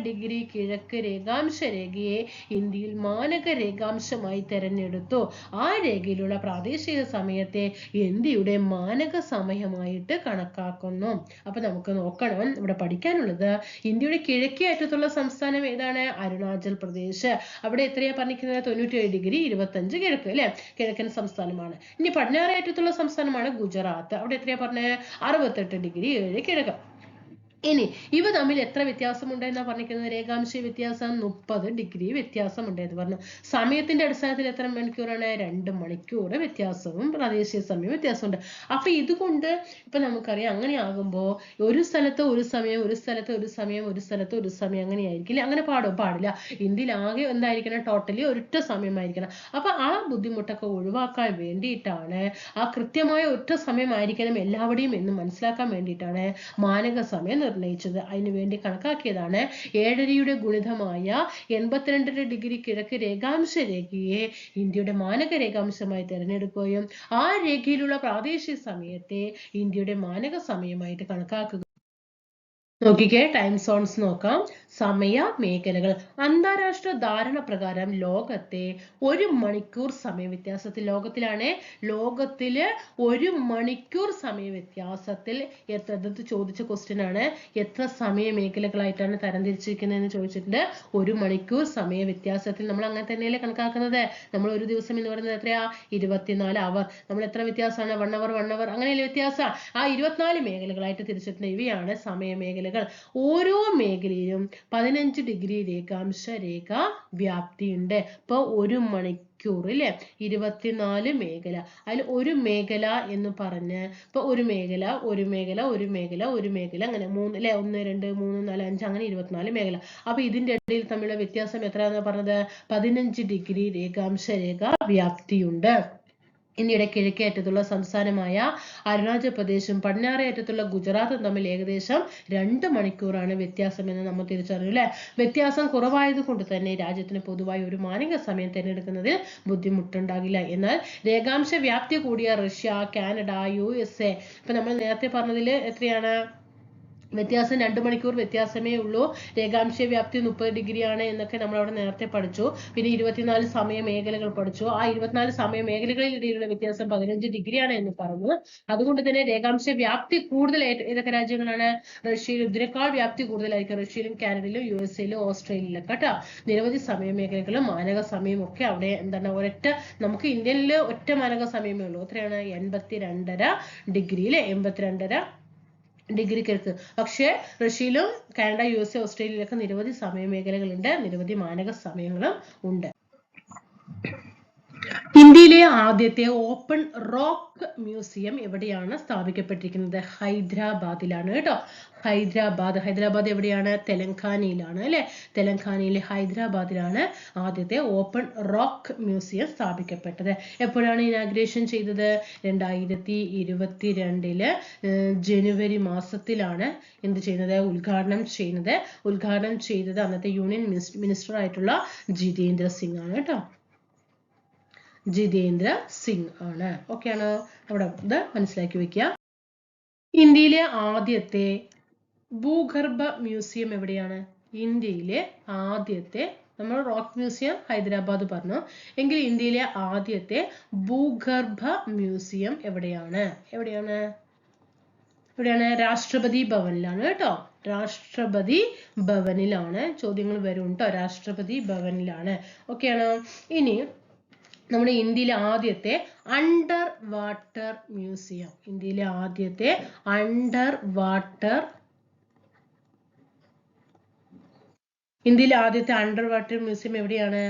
ഡിഗ്രി കിഴക്ക് രേഖാംശ രേഖയെ ഇന്ത്യയിൽ മാനക രേഖാംശമായി തെരഞ്ഞെടുത്തു. ആ രേഖയിലുള്ള പ്രാദേശിക സമയത്തെ ഇന്ത്യയുടെ മാനക സമയമായിട്ട് കണക്കാക്കുന്നു. അപ്പൊ നമുക്ക് നോക്കണം, ഇവിടെ പഠിക്കാനുള്ളത് ഇന്ത്യയുടെ കിഴക്കേ അറ്റത്തുള്ള സംസ്ഥാനം ഏതാണ്? അരുണാചൽ പ്രദേശ്. അവിടെ എത്രയാ പറഞ്ഞിരിക്കുന്നത്? 97 ഡിഗ്രി 25 കിഴക്ക് അല്ലെ. കിഴക്കൻ സംസ്ഥാനമാണ്. ഇനി പടിഞ്ഞാറേ അറ്റത്തുള്ള സംസ്ഥാനമാണ് ഗുജറാത്ത്. അവിടെ എത്രയാ പറഞ്ഞത്? 68 ഡിഗ്രി 7 കിഴക്ക്. ഇനി ഇവ തമ്മിൽ എത്ര വ്യത്യാസമുണ്ട് എന്നാ പറഞ്ഞിരിക്കുന്നത്? രേഖാംശ വ്യത്യാസം 30 ഡിഗ്രി വ്യത്യാസമുണ്ട് എന്ന് പറഞ്ഞു. സമയത്തിന്റെ അടിസ്ഥാനത്തിൽ എത്ര മണിക്കൂറാണ്? 2 മണിക്കൂർ വ്യത്യാസവും പ്രാദേശിക സമയം വ്യത്യാസമുണ്ട്. അപ്പൊ ഇതുകൊണ്ട് ഇപ്പൊ നമുക്കറിയാം, അങ്ങനെ ആകുമ്പോൾ ഒരു സ്ഥലത്ത് ഒരു സമയം, ഒരു സ്ഥലത്ത് ഒരു സമയം, ഒരു സ്ഥലത്ത് ഒരു സമയം അങ്ങനെയായിരിക്കില്ല. അങ്ങനെ പാടില്ല. ഇന്ത്യയിൽ ആകെ എന്തായിരിക്കണം? ടോട്ടലി ഒരൊറ്റ സമയമായിരിക്കണം. അപ്പൊ ആ ബുദ്ധിമുട്ടൊക്കെ ഒഴിവാക്കാൻ വേണ്ടിയിട്ടാണ്, ആ കൃത്യമായ ഒറ്റ സമയമായിരിക്കണം എല്ലാവരുടെയും എന്ന് മനസ്സിലാക്കാൻ വേണ്ടിയിട്ടാണ് മാനക സമയം നിർണയിച്ചത്. അതിനുവേണ്ടി കണക്കാക്കിയതാണ് 7.5യുടെ ഗുണിതമായ 82 ഡിഗ്രി കിഴക്ക് രേഖാംശ രേഖയെ ഇന്ത്യയുടെ മാനക രേഖാംശമായി തിരഞ്ഞെടുക്കുകയും ആ രേഖയിലുള്ള പ്രാദേശിക സമയത്തെ ഇന്ത്യയുടെ മാനക സമയമായിട്ട് കണക്കാക്കുക. നോക്കിക്കേ, ടൈം സോൺസ് നോക്കാം. സമയ മേഖലകൾ. അന്താരാഷ്ട്ര ധാരണ പ്രകാരം ലോകത്തെ 1 മണിക്കൂർ സമയ വ്യത്യാസത്തിൽ, ലോകത്തിലെ 1 മണിക്കൂർ സമയ വ്യത്യാസത്തിൽ ചോദിച്ച ക്വസ്റ്റ്യൻ ആണ്. എത്ര സമയ മേഖലകളായിട്ടാണ് തരംതിരിച്ചിരിക്കുന്നതെന്ന് ചോദിച്ചിട്ടുണ്ട്. 1 മണിക്കൂർ സമയ വ്യത്യാസത്തിൽ നമ്മൾ അങ്ങനെ തന്നെയല്ലേ കണക്കാക്കുന്നത്. നമ്മൾ ഒരു ദിവസം എന്ന് പറയുന്നത് എത്രയാ? 24 അവർ. നമ്മൾ എത്ര വ്യത്യാസമാണ്? 1 അവർ അങ്ങനെയല്ലേ വ്യത്യാസം. ആ 24 മേഖലകളായിട്ട് തിരിച്ചിട്ടുണ്ട്. ഇവയാണ് സമയ മേഖലകൾ. ഓരോ മേഖലയിലും 15 ഡിഗ്രി രേഖാംശ രേഖ വ്യാപ്തിയുണ്ട്. ഇപ്പൊ 1 മണിക്കൂർ അല്ലെ, 24 മേഖല. അതിൽ ഒരു മേഖല എന്ന് പറഞ്ഞ് ഇപ്പൊ ഒരു മേഖല അങ്ങനെ 3 അല്ലെ, 1 2 3 4 5 അങ്ങനെ 24 മേഖല. അപ്പൊ ഇതിന്റെ ഇടയിൽ തമ്മിലുള്ള വ്യത്യാസം എത്രയാണെന്ന് പറഞ്ഞത്? 15 ഡിഗ്രി രേഖാംശ രേഖ വ്യാപ്തിയുണ്ട്. ഇന്ത്യയുടെ കിഴക്കേ അറ്റത്തുള്ള സംസ്ഥാനമായ അരുണാചൽ പ്രദേശും പടിഞ്ഞാറേ അറ്റത്തുള്ള ഗുജറാത്തും തമ്മിൽ ഏകദേശം 2 മണിക്കൂറാണ് വ്യത്യാസം എന്ന് നമ്മൾ തിരിച്ചറിയും അല്ലെ. വ്യത്യാസം കുറവായത് കൊണ്ട് തന്നെ രാജ്യത്തിന് പൊതുവായി ഒരു മാനക സമയം തിരഞ്ഞെടുക്കുന്നതിൽ ബുദ്ധിമുട്ടുണ്ടാകില്ല. എന്നാൽ രേഖാംശ വ്യാപ്തി കൂടിയ റഷ്യ, കാനഡ, USA, ഇപ്പൊ നമ്മൾ നേരത്തെ പറഞ്ഞതിൽ എത്രയാണ് വ്യത്യാസം? 2 മണിക്കൂർ വ്യത്യാസമേ ഉള്ളൂ. രേഖാംശ വ്യാപ്തി 30 ഡിഗ്രിയാണ് എന്നൊക്കെ നമ്മൾ അവിടെ നേരത്തെ പഠിച്ചു. പിന്നെ 24 സമയ മേഖലകൾ പഠിച്ചു. ആ 24 സമയ മേഖലകളിലിടയിലുള്ള വ്യത്യാസം 15 ഡിഗ്രിയാണ് എന്ന് പറഞ്ഞു. അതുകൊണ്ട് തന്നെ രേഖാംശ വ്യാപ്തി കൂടുതൽ ഏതൊക്കെ രാജ്യങ്ങളാണ്? റഷ്യയിലും. ഇതിനേക്കാൾ വ്യാപ്തി കൂടുതലായിരിക്കും റഷ്യയിലും, കാനഡയിലും, USA-യിലും, ഓസ്ട്രേലിയയിലും കേട്ടോ. നിരവധി സമയ മേഖലകളും മാനക സമയവും ഒക്കെ അവിടെ എന്താണ്? നമുക്ക് ഇന്ത്യയിൽ ഒറ്റ മാനക സമയമേ ഉള്ളൂ. എത്രയാണ്? 82.5 ഡിഗ്രി അല്ലെ. 82.5 ഡിഗ്രി കിഴക്ക്. പക്ഷേ റഷ്യയിലും കാനഡ, USA, ഓസ്ട്രേലിയയിലൊക്കെ നിരവധി സമയ മേഖലകളുണ്ട്, നിരവധി മാനക സമയങ്ങളും ഉണ്ട്. ഇന്ത്യയിലെ ആദ്യത്തെ ഓപ്പൺ റോക്ക് മ്യൂസിയം എവിടെയാണ് സ്ഥാപിക്കപ്പെട്ടിരിക്കുന്നത്? ഹൈദരാബാദിലാണ് കേട്ടോ. ഹൈദരാബാദ് എവിടെയാണ്? തെലങ്കാനയിലാണ് അല്ലെ. തെലങ്കാനയിലെ ഹൈദരാബാദിലാണ് ആദ്യത്തെ ഓപ്പൺ റോക്ക് മ്യൂസിയം സ്ഥാപിക്കപ്പെട്ടത്. എപ്പോഴാണ് ഇനാഗ്രേഷൻ ചെയ്തത്? 2022 ജനുവരി മാസത്തിലാണ് എന്ത് ചെയ്യുന്നത്? ഉദ്ഘാടനം ചെയ്തത് അന്നത്തെ യൂണിയൻ മിനിസ്റ്റർ ആയിട്ടുള്ള ജിതേന്ദ്ര സിംഗ് ആണ് കേട്ടോ. ജിതേന്ദ്ര സിംഗ് ആണ്. ഓക്കെ ആണോ? അവിടെ ഇത് മനസ്സിലാക്കി വെക്കുക. ഇന്ത്യയിലെ ആദ്യത്തെ ഭൂഗർഭ മ്യൂസിയം എവിടെയാണ്? ഇന്ത്യയിലെ ആദ്യത്തെ, നമ്മൾ റോക്ക് മ്യൂസിയം ഹൈദരാബാദ് പറഞ്ഞു എങ്കിൽ ഇന്ത്യയിലെ ആദ്യത്തെ ഭൂഗർഭ മ്യൂസിയം എവിടെയാണ്? രാഷ്ട്രപതി ഭവനിലാണ് കേട്ടോ. രാഷ്ട്രപതി ഭവനിലാണ്. ചോദ്യങ്ങൾ വരും കേട്ടോ. രാഷ്ട്രപതി ഭവനിലാണ്. ഓക്കെ ആണോ? ഇനി നമ്മുടെ ഇന്ത്യയിലെ ആദ്യത്തെ അണ്ടർ വാട്ടർ മ്യൂസിയം, ഇന്ത്യയിലെ ആദ്യത്തെ അണ്ടർ വാട്ടർ മ്യൂസിയം എവിടെയാണ്?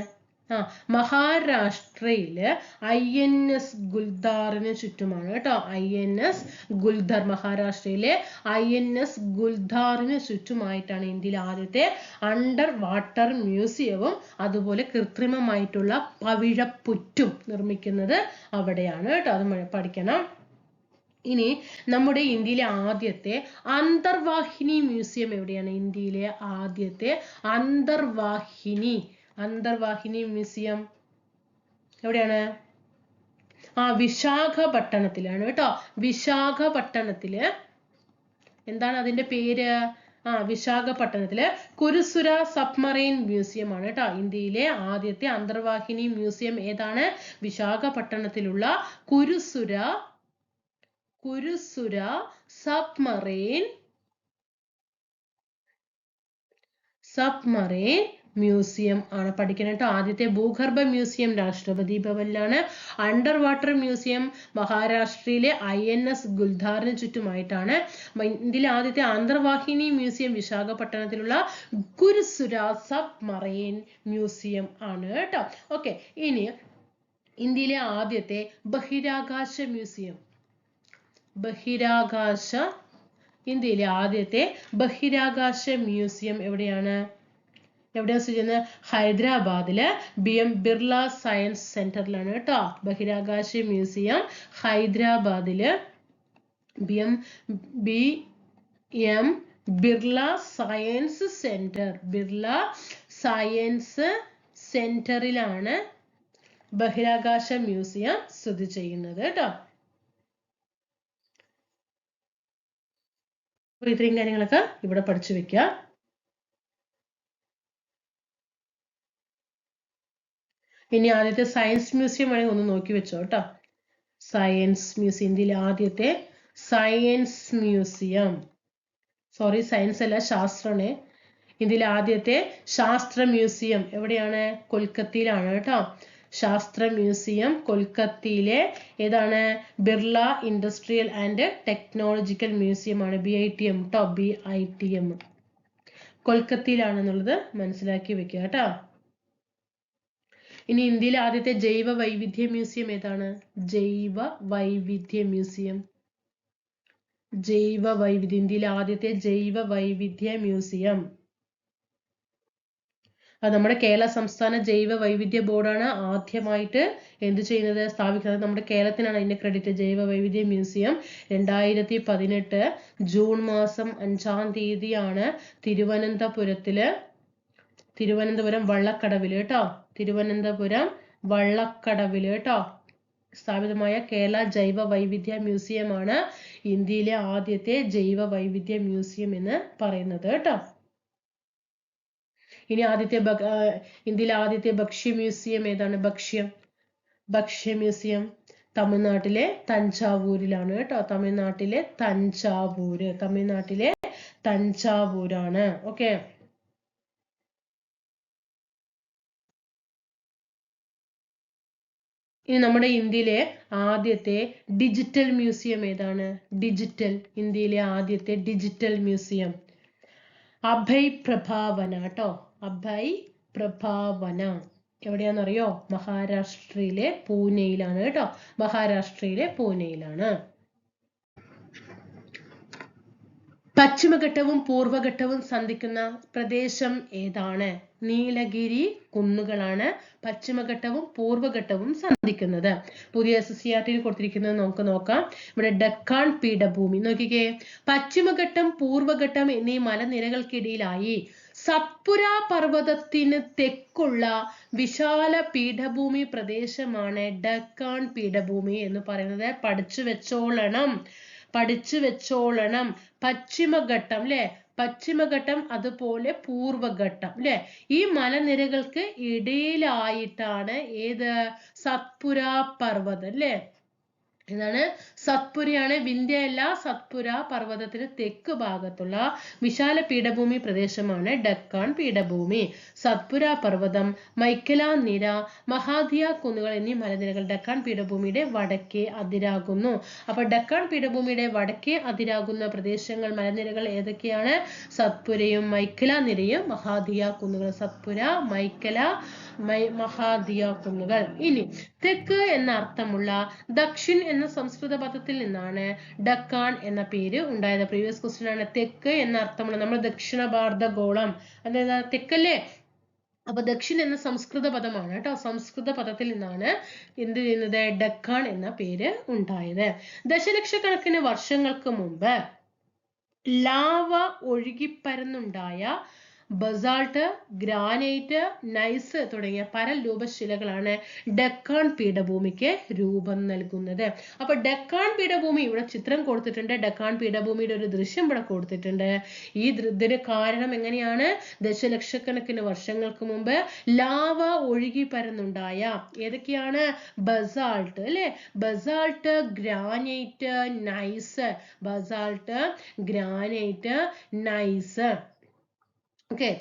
മഹാരാഷ്ട്രയില് INS ഗുൽദാറിന് ചുറ്റുമാണ് കേട്ടോ. INS ഗുൽദാർ, മഹാരാഷ്ട്രയിലെ INS ഗുൽദാറിന് ചുറ്റുമായിട്ടാണ് ഇന്ത്യയിലെ ആദ്യത്തെ അണ്ടർ വാട്ടർ മ്യൂസിയവും അതുപോലെ കൃത്രിമമായിട്ടുള്ള പവിഴപ്പുറ്റും നിർമ്മിക്കുന്നത് അവിടെയാണ് കേട്ടോ. അത് പഠിക്കണം. ഇനി നമ്മുടെ ഇന്ത്യയിലെ ആദ്യത്തെ അന്തർവാഹിനി മ്യൂസിയം എവിടെയാണ്? ഇന്ത്യയിലെ ആദ്യത്തെ അന്തർവാഹിനി മ്യൂസിയം എവിടെയാണ്? വിശാഖപട്ടണത്തിലാണ് കേട്ടോ. വിശാഖപട്ടണത്തില് എന്താണ് അതിന്റെ പേര്? വിശാഖപട്ടണത്തില് കുരുസുര സബ്മറൈൻ മ്യൂസിയം ആണ് കേട്ടോ. ഇന്ത്യയിലെ ആദ്യത്തെ അന്തർവാഹിനി മ്യൂസിയം ഏതാണ്? വിശാഖപട്ടണത്തിലുള്ള കുരുസുര സബ്മറൈൻ മ്യൂസിയം ആണ്. പഠിക്കണം കേട്ടോ. ആദ്യത്തെ ഭൂഗർഭ മ്യൂസിയം രാഷ്ട്രപതി ഭവനിലാണ്. അണ്ടർ വാട്ടർ മ്യൂസിയം മഹാരാഷ്ട്രയിലെ INS ഗുൽദാറിന് ചുറ്റുമായിട്ടാണ്. ഇന്ത്യയിലെ ആദ്യത്തെ അന്തർവാഹിനി മ്യൂസിയം വിശാഖപട്ടണത്തിലുള്ള കുരുസുര സബ്മറൈൻ മ്യൂസിയം ആണ് കേട്ടോ. ഓക്കെ. ഇനി ഇന്ത്യയിലെ ആദ്യത്തെ ബഹിരാകാശ മ്യൂസിയം, ഇന്ത്യയിലെ ആദ്യത്തെ ബഹിരാകാശ മ്യൂസിയം എവിടെയാണ് സ്ഥിതി ചെയ്യുന്നത്? ഹൈദരാബാദില് ബിർള സയൻസ് സെന്ററിലാണ് കേട്ടോ. ബഹിരാകാശ മ്യൂസിയം ഹൈദരാബാദില് ബിർള സയൻസ് സെന്ററിലാണ് ബഹിരാകാശ മ്യൂസിയം സ്ഥിതി ചെയ്യുന്നത് കേട്ടോ. ഇത്രയും കാര്യങ്ങളൊക്കെ ഇവിടെ പഠിച്ചു വെക്കുക. ഇനി ആദ്യത്തെ സയൻസ് മ്യൂസിയം വേണമെങ്കിൽ ഒന്ന് നോക്കി വെച്ചോ കേട്ടോ. സയൻസ് മ്യൂസിയം, ഇന്ത്യയിലെ ആദ്യത്തെ സയൻസ് മ്യൂസിയം, സയൻസ് അല്ല, ശാസ്ത്രമാണ്. ഇന്ത്യയിലെ ആദ്യത്തെ ശാസ്ത്ര മ്യൂസിയം എവിടെയാണ്? കൊൽക്കത്തയിലാണ് കേട്ടോ. ശാസ്ത്ര മ്യൂസിയം കൊൽക്കത്തയിലെ ഏതാണ്? Birla industrial and technological museum ആണ്. BITM കേട്ടോ. BITM കൊൽക്കത്തയിലാണെന്നുള്ളത് മനസ്സിലാക്കി വെക്കുക കേട്ടോ. ഇനി ഇന്ത്യയിലെ ആദ്യത്തെ ജൈവ വൈവിധ്യ മ്യൂസിയം ഏതാണ്? ഇന്ത്യയിലെ ആദ്യത്തെ ജൈവ വൈവിധ്യ മ്യൂസിയം അത് നമ്മുടെ കേരള സംസ്ഥാന ജൈവ വൈവിധ്യ ബോർഡാണ് ആദ്യമായിട്ട് എന്ത് ചെയ്യുന്നത്? സ്ഥാപിക്കുന്നത്. നമ്മുടെ കേരളത്തിനാണ് അതിന്റെ ക്രെഡിറ്റ്. ജൈവ വൈവിധ്യ മ്യൂസിയം 2018 ജൂൺ മാസം 5-ാം തീയതിയാണ് തിരുവനന്തപുരം വള്ളക്കടവില് കേട്ടോ സ്ഥാപിതമായ കേരള ജൈവ വൈവിധ്യ മ്യൂസിയം ആണ് ഇന്ത്യയിലെ ആദ്യത്തെ ജൈവ വൈവിധ്യ മ്യൂസിയം എന്ന് പറയുന്നത് കേട്ടോ. ഇനി ഇന്ത്യയിലെ ആദ്യത്തെ ഭക്ഷ്യ മ്യൂസിയം ഏതാണ്? ഭക്ഷ്യ മ്യൂസിയം തമിഴ്നാട്ടിലെ തഞ്ചാവൂരിലാണ് കേട്ടോ. തമിഴ്നാട്ടിലെ തഞ്ചാവൂരാണ്. ഓക്കെ. ഇനി നമ്മുടെ ഇന്ത്യയിലെ ആദ്യത്തെ ഡിജിറ്റൽ മ്യൂസിയം ഏതാണ്? ഇന്ത്യയിലെ ആദ്യത്തെ ഡിജിറ്റൽ മ്യൂസിയം അഭയ് പ്രഭാവന കേട്ടോ. അഭയ് പ്രഭാവന എവിടെയാണെന്നറിയോ? മഹാരാഷ്ട്രയിലെ പൂനെയിലാണ് കേട്ടോ. മഹാരാഷ്ട്രയിലെ പൂനെയിലാണ്. പശ്ചിമഘട്ടവും പൂർവ്വഘട്ടവും സന്ധിക്കുന്ന പ്രദേശം ഏതാണ്? നീലഗിരി കുന്നുകളാണ് പശ്ചിമഘട്ടവും പൂർവ്വഘട്ടവും സന്ധിക്കുന്നത്. പുതിയ SSCERT കൊടുത്തിരിക്കുന്നത് നമുക്ക് നോക്കാം. ഇവിടെ ഡക്കാൻ പീഠഭൂമി നോക്കിക്കേ. പശ്ചിമഘട്ടം പൂർവ്വഘട്ടം എന്നീ മലനിരകൾക്കിടയിലായി സത്പുര പർവ്വതത്തിന് തെക്കുള്ള വിശാല പീഠഭൂമി പ്രദേശമാണ് ഡക്കാൻ പീഠഭൂമി എന്ന് പറയുന്നത്. പഠിച്ചു വെച്ചോളണം. പശ്ചിമഘട്ടം അല്ലെ, പശ്ചിമഘട്ടം അതുപോലെ പൂർവ്വഘട്ടം അല്ലെ, ഈ മലനിരകൾക്ക് ഇടയിലായിട്ടാണ് ഏത്? സത്പുര പർവ്വതം അല്ലെ. എന്താണ്? സത്പുരയാണ്. വിന്ധ്യ അല്ല, സത്പുര പർവ്വതത്തിന് തെക്ക് ഭാഗത്തുള്ള വിശാല പീഠഭൂമി പ്രദേശമാണ് ഡക്കാൻ പീഠഭൂമി. സത്പുര പർവ്വതം, മൈക്കല നിര, മഹാദിയ കുന്നുകൾ എന്നീ മലനിരകൾ ഡക്കാൻ പീഠഭൂമിയുടെ വടക്കേ അതിരാകുന്നു. അപ്പൊ ഡക്കാൻ പീഠഭൂമിയുടെ വടക്കേ അതിരാകുന്ന പ്രദേശങ്ങൾ, മലനിരകൾ ഏതൊക്കെയാണ്? സത്പുരയും മൈക്കല നിരയും മഹാദിയ കുന്നുകൾ. സത്പുര, മൈക്കല, മഹാദിയ കുന്നുകൾ. ഇനി തെക്ക് എന്ന അർത്ഥമുള്ള ദക്ഷിൺ എന്ന സംസ്കൃത പദത്തിൽ നിന്നാണ് ഡക്കാൻ എന്ന പേര് ഉണ്ടായത്. പ്രീവിയസ് ക്വസ്റ്റ്യൻ ആണ്. തെക്ക് എന്ന അർത്ഥമുള്ള, നമ്മൾ ദക്ഷിണ ഭാരതഗോളം അതായത് തെക്കല്ലേ. അപ്പൊ ദക്ഷിൺ എന്ന സംസ്കൃത പദമാണ് കേട്ടോ. സംസ്കൃത പദത്തിൽ നിന്നാണ് എന്ത് ചെയ്യുന്നത്? ഡക്കാൻ എന്ന പേര് ഉണ്ടായത്. ദശലക്ഷക്കണക്കിന് വർഷങ്ങൾക്ക് മുമ്പ് ലാവ ഒഴുകിപ്പരന്നുണ്ടായ ബസാൾട്ട്, ഗ്രാനൈറ്റ്, നൈസ് തുടങ്ങിയ പരൽരൂപശിലകളാണ് ഡക്കാൻ പീഠഭൂമിക്ക് രൂപം നൽകുന്നത്. അപ്പൊ ഡക്കാൻ പീഠഭൂമി ഇവിടെ ചിത്രം കൊടുത്തിട്ടുണ്ട്. ഡക്കാൻ പീഠഭൂമിയുടെ ഒരു ദൃശ്യം ഇവിടെ കൊടുത്തിട്ടുണ്ട്. ഇതിന് കാരണം എങ്ങനെയാണ്? ദശലക്ഷക്കണക്കിന് വർഷങ്ങൾക്ക് മുമ്പ് ലാവ ഒഴുകി പരന്നുണ്ടായ ഏതൊക്കെയാണ്? ബസാൾട്ട് അല്ലെ, basalt, granite, nice. Basalt, granite, nice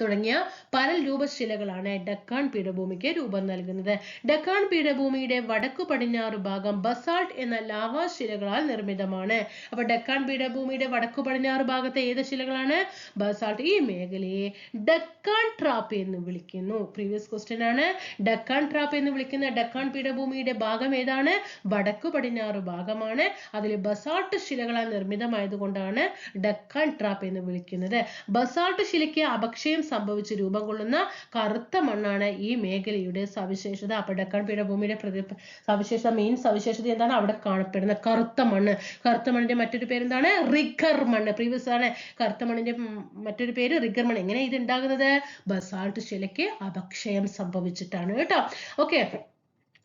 തുടങ്ങിയ പരൽ രൂപശിലകളാണ് ഡക്കാൻ പീഠഭൂമിക്ക് രൂപം നൽകുന്നത്. ഡക്കാൻ പീഠഭൂമിയുടെ വടക്കു പടിഞ്ഞാറ് ഭാഗം ബസാൾട്ട് എന്ന ലാവാശിലകളാൽ നിർമ്മിതമാണ്. അപ്പൊ ഡക്കാൻ പീഠഭൂമിയുടെ വടക്കു പടിഞ്ഞാറ് ഭാഗത്തെ ഏത് ശിലകളാണ്? ബസാൾട്ട്. ഈ മേഖലയെ ഡക്കാൻ ട്രാപ്പ് എന്ന് വിളിക്കുന്നു. പ്രീവിയസ് ക്വസ്റ്റ്യൻ ആണ്. ഡക്കാൻ ട്രാപ്പ് എന്ന് വിളിക്കുന്ന ഡക്കാൻ പീഠഭൂമിയുടെ ഭാഗം ഏതാണ്? വടക്കു പടിഞ്ഞാറ് ഭാഗമാണ്. അതിൽ ബസാൾട്ട് ശിലകളാൽ നിർമ്മിതമായതുകൊണ്ടാണ് ഡക്കാൻ ട്രാപ്പ് എന്ന് വിളിക്കുന്നത്. ബസാൾട്ട് ശിലയ്ക്ക് അപക്ഷയം സംഭവിച്ച് രൂപം കൊള്ളുന്ന കറുത്ത മണ്ണാണ് ഈ മേഖലയുടെ സവിശേഷത. അപ്പൊ ഡക്കാൻ പീഠഭൂമിയുടെ സവിശേഷത, മെയിൻ സവിശേഷത എന്താണ്? അവിടെ കാണപ്പെടുന്ന കറുത്ത മണ്ണ്. കറുത്ത മണ്ണിന്റെ മറ്റൊരു പേര് എന്താണ്? റിഗർ മണ്ണ്. പ്രീവിയസ് ആണ്. കറുത്ത മണ്ണിന്റെ മറ്റൊരു പേര് റിഗർ മണ്ണ്. എങ്ങനെ ഇത് ഉണ്ടാകുന്നത്? ബസാൾട്ട് ശിലയ്ക്ക് അപക്ഷയം സംഭവിച്ചിട്ടാണ് കേട്ടോ. ഓക്കെ.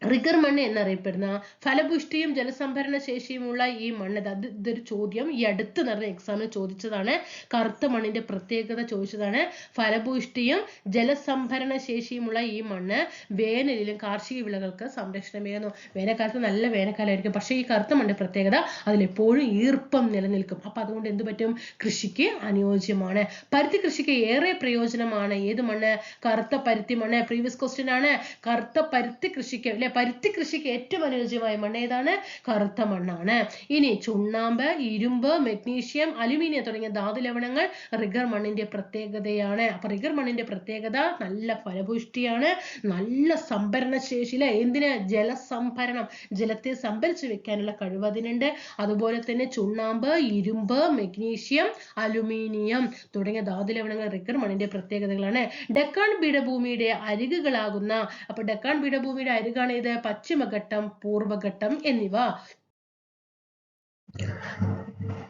റിഗർ മണ്ണ് എന്നറിയപ്പെടുന്ന ഫലപുഷ്ടിയും ജലസംഭരണ ശേഷിയുമുള്ള ഈ മണ്ണ്, ഇതൊരു ചോദ്യം ഈ അടുത്ത് നടന്ന എക്സാമിൽ ചോദിച്ചതാണ്. കറുത്ത മണ്ണിന്റെ പ്രത്യേകത ചോദിച്ചതാണ്. ഫലപുഷ്ടിയും ജലസംഭരണ ശേഷിയുമുള്ള ഈ മണ്ണ് വേനലിലും കാർഷിക വിളകൾക്ക് സംരക്ഷണമേകുന്നു. വേനൽക്കാലത്ത് നല്ല വേനൽക്കാലമായിരിക്കും, പക്ഷെ ഈ കറുത്ത മണ്ണിന്റെ പ്രത്യേകത അതിലെപ്പോഴും ഈർപ്പം നിലനിൽക്കും. അപ്പൊ അതുകൊണ്ട് എന്ത് പറ്റും? കൃഷിക്ക് അനുയോജ്യമാണ്. പരുത്തി കൃഷിക്ക് ഏറെ പ്രയോജനമാണ് ഏത് മണ്ണ്? കറുത്ത പരുത്തി മണ്ണ്. പ്രീവിയസ് ക്വസ്റ്റ്യൻ ആണ്. കറുത്ത പരുത്തി കൃഷിക്ക് അല്ലെ, പരുത്തി കൃഷിക്ക് ഏറ്റവും അനുയോജ്യമായ മണ്ണ് ഏതാണ്? കറുത്ത മണ്ണാണ്. ഇനി ചുണ്ണാമ്പ്, ഇരുമ്പ്, മെഗ്നീഷ്യം, അലുമിനിയം തുടങ്ങിയ ധാതു ലവണങ്ങൾ റിഗർ മണ്ണിന്റെ പ്രത്യേകതയാണ്. അപ്പൊ റിഗർ മണ്ണിന്റെ പ്രത്യേകത നല്ല ഫലപുഷ്ടിയാണ്, നല്ല സംഭരണ ശേഷിയില. എന്തിന്? ജലസംഭരണം, ജലത്തെ സംഭരിച്ചു വെക്കാനുള്ള കഴിവ് അതിനുണ്ട്. അതുപോലെ തന്നെ ചുണ്ണാമ്പ്, ഇരുമ്പ്, മെഗ്നീഷ്യം, അലുമിനിയം തുടങ്ങിയ ധാതു ലവണങ്ങൾ റിഗർ മണ്ണിന്റെ പ്രത്യേകതകളാണ്. ഡക്കാൻ പീഠഭൂമിയുടെ അരികുകളാകുന്ന, അപ്പൊ ഡക്കാൻ പീഠഭൂമിയുടെ അരികാണ് ഇത് പശ്ചിമഘട്ടം, പൂർവ്വഘട്ടം എന്നിവ.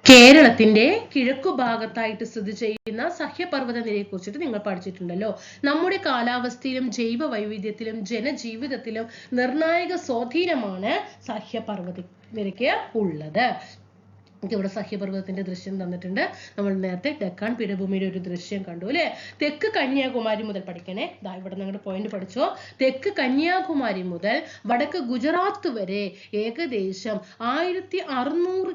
കേരളത്തിന്റെ കിഴക്കു ഭാഗത്തായിട്ട് സ്ഥിതി ചെയ്യുന്ന സഹ്യപർവ്വത നിരയെ കുറിച്ചിട്ട് നിങ്ങൾ പഠിച്ചിട്ടുണ്ടല്ലോ. നമ്മുടെ കാലാവസ്ഥയിലും ജൈവ വൈവിധ്യത്തിലും ജനജീവിതത്തിലും നിർണായക സ്വാധീനമാണ് സഹ്യപർവ്വത നിരയ്ക്ക് ഉള്ളത്. ഇവിടെ സഹ്യപർവ്വതത്തിന്റെ ദൃശ്യം തന്നിട്ടുണ്ട്. നമ്മൾ നേരത്തെ ഡക്കാൻ പീഠഭൂമിയുടെ ഒരു ദൃശ്യം കണ്ടു അല്ലെ. തെക്ക് കന്യാകുമാരി മുതൽ പഠിക്കണേ. ഇവിടെ നിങ്ങളുടെ പോയിന്റ് പഠിച്ചോ. തെക്ക് കന്യാകുമാരി മുതൽ വടക്ക് ഗുജറാത്ത് വരെ ഏകദേശം 1600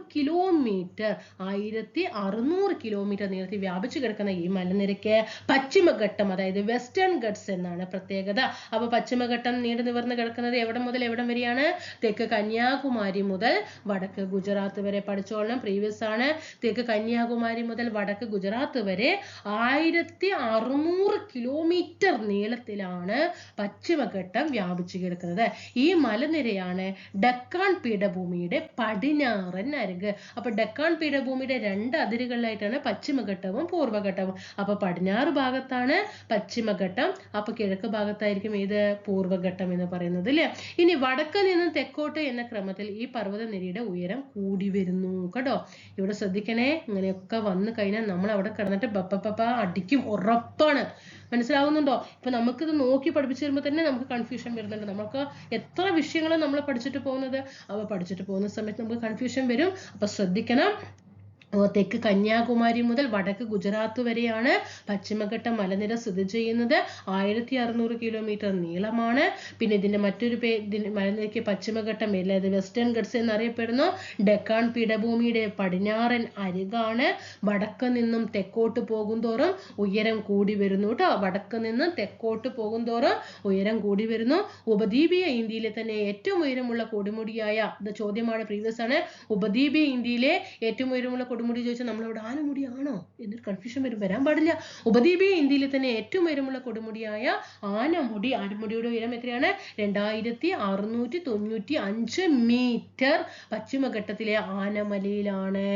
കിലോമീറ്റർ നീളത്തിൽ വ്യാപിച്ചു കിടക്കുന്ന ഈ മലനിരയ്ക്ക് പശ്ചിമഘട്ടം, അതായത് വെസ്റ്റേൺ ഗട്ട്സ് എന്നാണ് പ്രത്യേകത. അപ്പൊ പശ്ചിമഘട്ടം നീണ്ടു നിവർന്ന് കിടക്കുന്നത് എവിടെ മുതൽ എവിടം വരെയാണ്? തെക്ക് കന്യാകുമാരി മുതൽ വടക്ക് ഗുജറാത്ത് വരെ. പഠിച്ചോളണം. പഠിക്കണം, പ്രീവിയസ് ആണ്. തെക്ക് കന്യാകുമാരി മുതൽ വടക്ക് ഗുജറാത്ത് വരെ 1600 കിലോമീറ്റർ നീളത്തിലാണ് പശ്ചിമഘട്ടം വ്യാപിച്ചു കിടക്കുന്നത്. ഈ മലനിരയാണ് ഡക്കാൻ പീഠഭൂമിയുടെ പടിഞ്ഞാറൻ അരിക്. അപ്പൊ ഡക്കാൻ പീഠഭൂമിയുടെ രണ്ട് അതിരുകളിലായിട്ടാണ് പശ്ചിമഘട്ടവും പൂർവ്വഘട്ടവും. അപ്പൊ പടിഞ്ഞാറ് ഭാഗത്താണ് പശ്ചിമഘട്ടം, അപ്പൊ കിഴക്ക് ഭാഗത്തായിരിക്കും ഇത് പൂർവ്വഘട്ടം എന്ന് പറയുന്നത് അല്ലെ. ഇനി വടക്ക് നിന്നും തെക്കോട്ട് എന്ന ക്രമത്തിൽ ഈ പർവ്വതനിരയുടെ ഉയരം കൂടി വരുന്നു കേട്ടോ. ഇവിടെ ശ്രദ്ധിക്കണേ, ഇങ്ങനെയൊക്കെ വന്നു കഴിഞ്ഞാൽ നമ്മൾ അവിടെ കിടന്നിട്ട് ബപ്പ അടിക്കും, ഉറപ്പാണ്. മനസ്സിലാവുന്നുണ്ടോ? ഇപ്പൊ നമുക്കിത് നോക്കി പഠിപ്പിച്ചു തരുമ്പോൾ തന്നെ നമുക്ക് കൺഫ്യൂഷൻ വരുന്നുണ്ട്. നമുക്ക് എത്ര വിഷയങ്ങളും നമ്മൾ പഠിച്ചിട്ട് പോകുന്നത്, അവ പഠിച്ചിട്ട് പോകുന്ന സമയത്ത് നമുക്ക് കൺഫ്യൂഷൻ വരും. അപ്പൊ ശ്രദ്ധിക്കണം. തെക്ക് കന്യാകുമാരി മുതൽ വടക്ക് ഗുജറാത്ത് വരെയാണ് പശ്ചിമഘട്ട മലനിര സ്ഥിതി ചെയ്യുന്നത്. 1600 കിലോമീറ്റർ നീളമാണ്. പിന്നെ ഇതിന്റെ മറ്റൊരു മലനിരയ്ക്ക് പശ്ചിമഘട്ടം, അതായത് വെസ്റ്റേൺ ഗട്ട്സ് എന്നറിയപ്പെടുന്നു. ഡക്കാൻ പീഠഭൂമിയുടെ പടിഞ്ഞാറൻ അരികാണ്. വടക്ക് നിന്നും തെക്കോട്ട് പോകുന്തോറും ഉയരം കൂടി വരുന്നു കേട്ടോ. വടക്ക് നിന്നും തെക്കോട്ട് പോകുന്തോറും ഉയരം കൂടി വരുന്നു. ഉപദ്വീപീയ ഇന്ത്യയിലെ തന്നെ ഏറ്റവും ഉയരമുള്ള കൊടുമുടിയായ, ഇത് ചോദ്യമാണ്, പ്രീവിയസ് ആണ്. ഉപദ്വീപീയ ഇന്ത്യയിലെ ഏറ്റവും ഉയരമുള്ള കൊടുമുടി ചോദിച്ചാൽ നമ്മളിവിടെ ആനമുടിയാണോ എന്നൊരു കൺഫ്യൂഷൻ വരാൻ പാടില്ല. ഉപദ്വീപീയ ഇന്ത്യയിലെ തന്നെ ഏറ്റവും ഉയരമുള്ള കൊടുമുടിയായ ആനമുടിയുടെ ഉയരം എത്രയാണ്? 2695 മീറ്റർ പശ്ചിമഘട്ടത്തിലെ ആനമലയിലാണ്.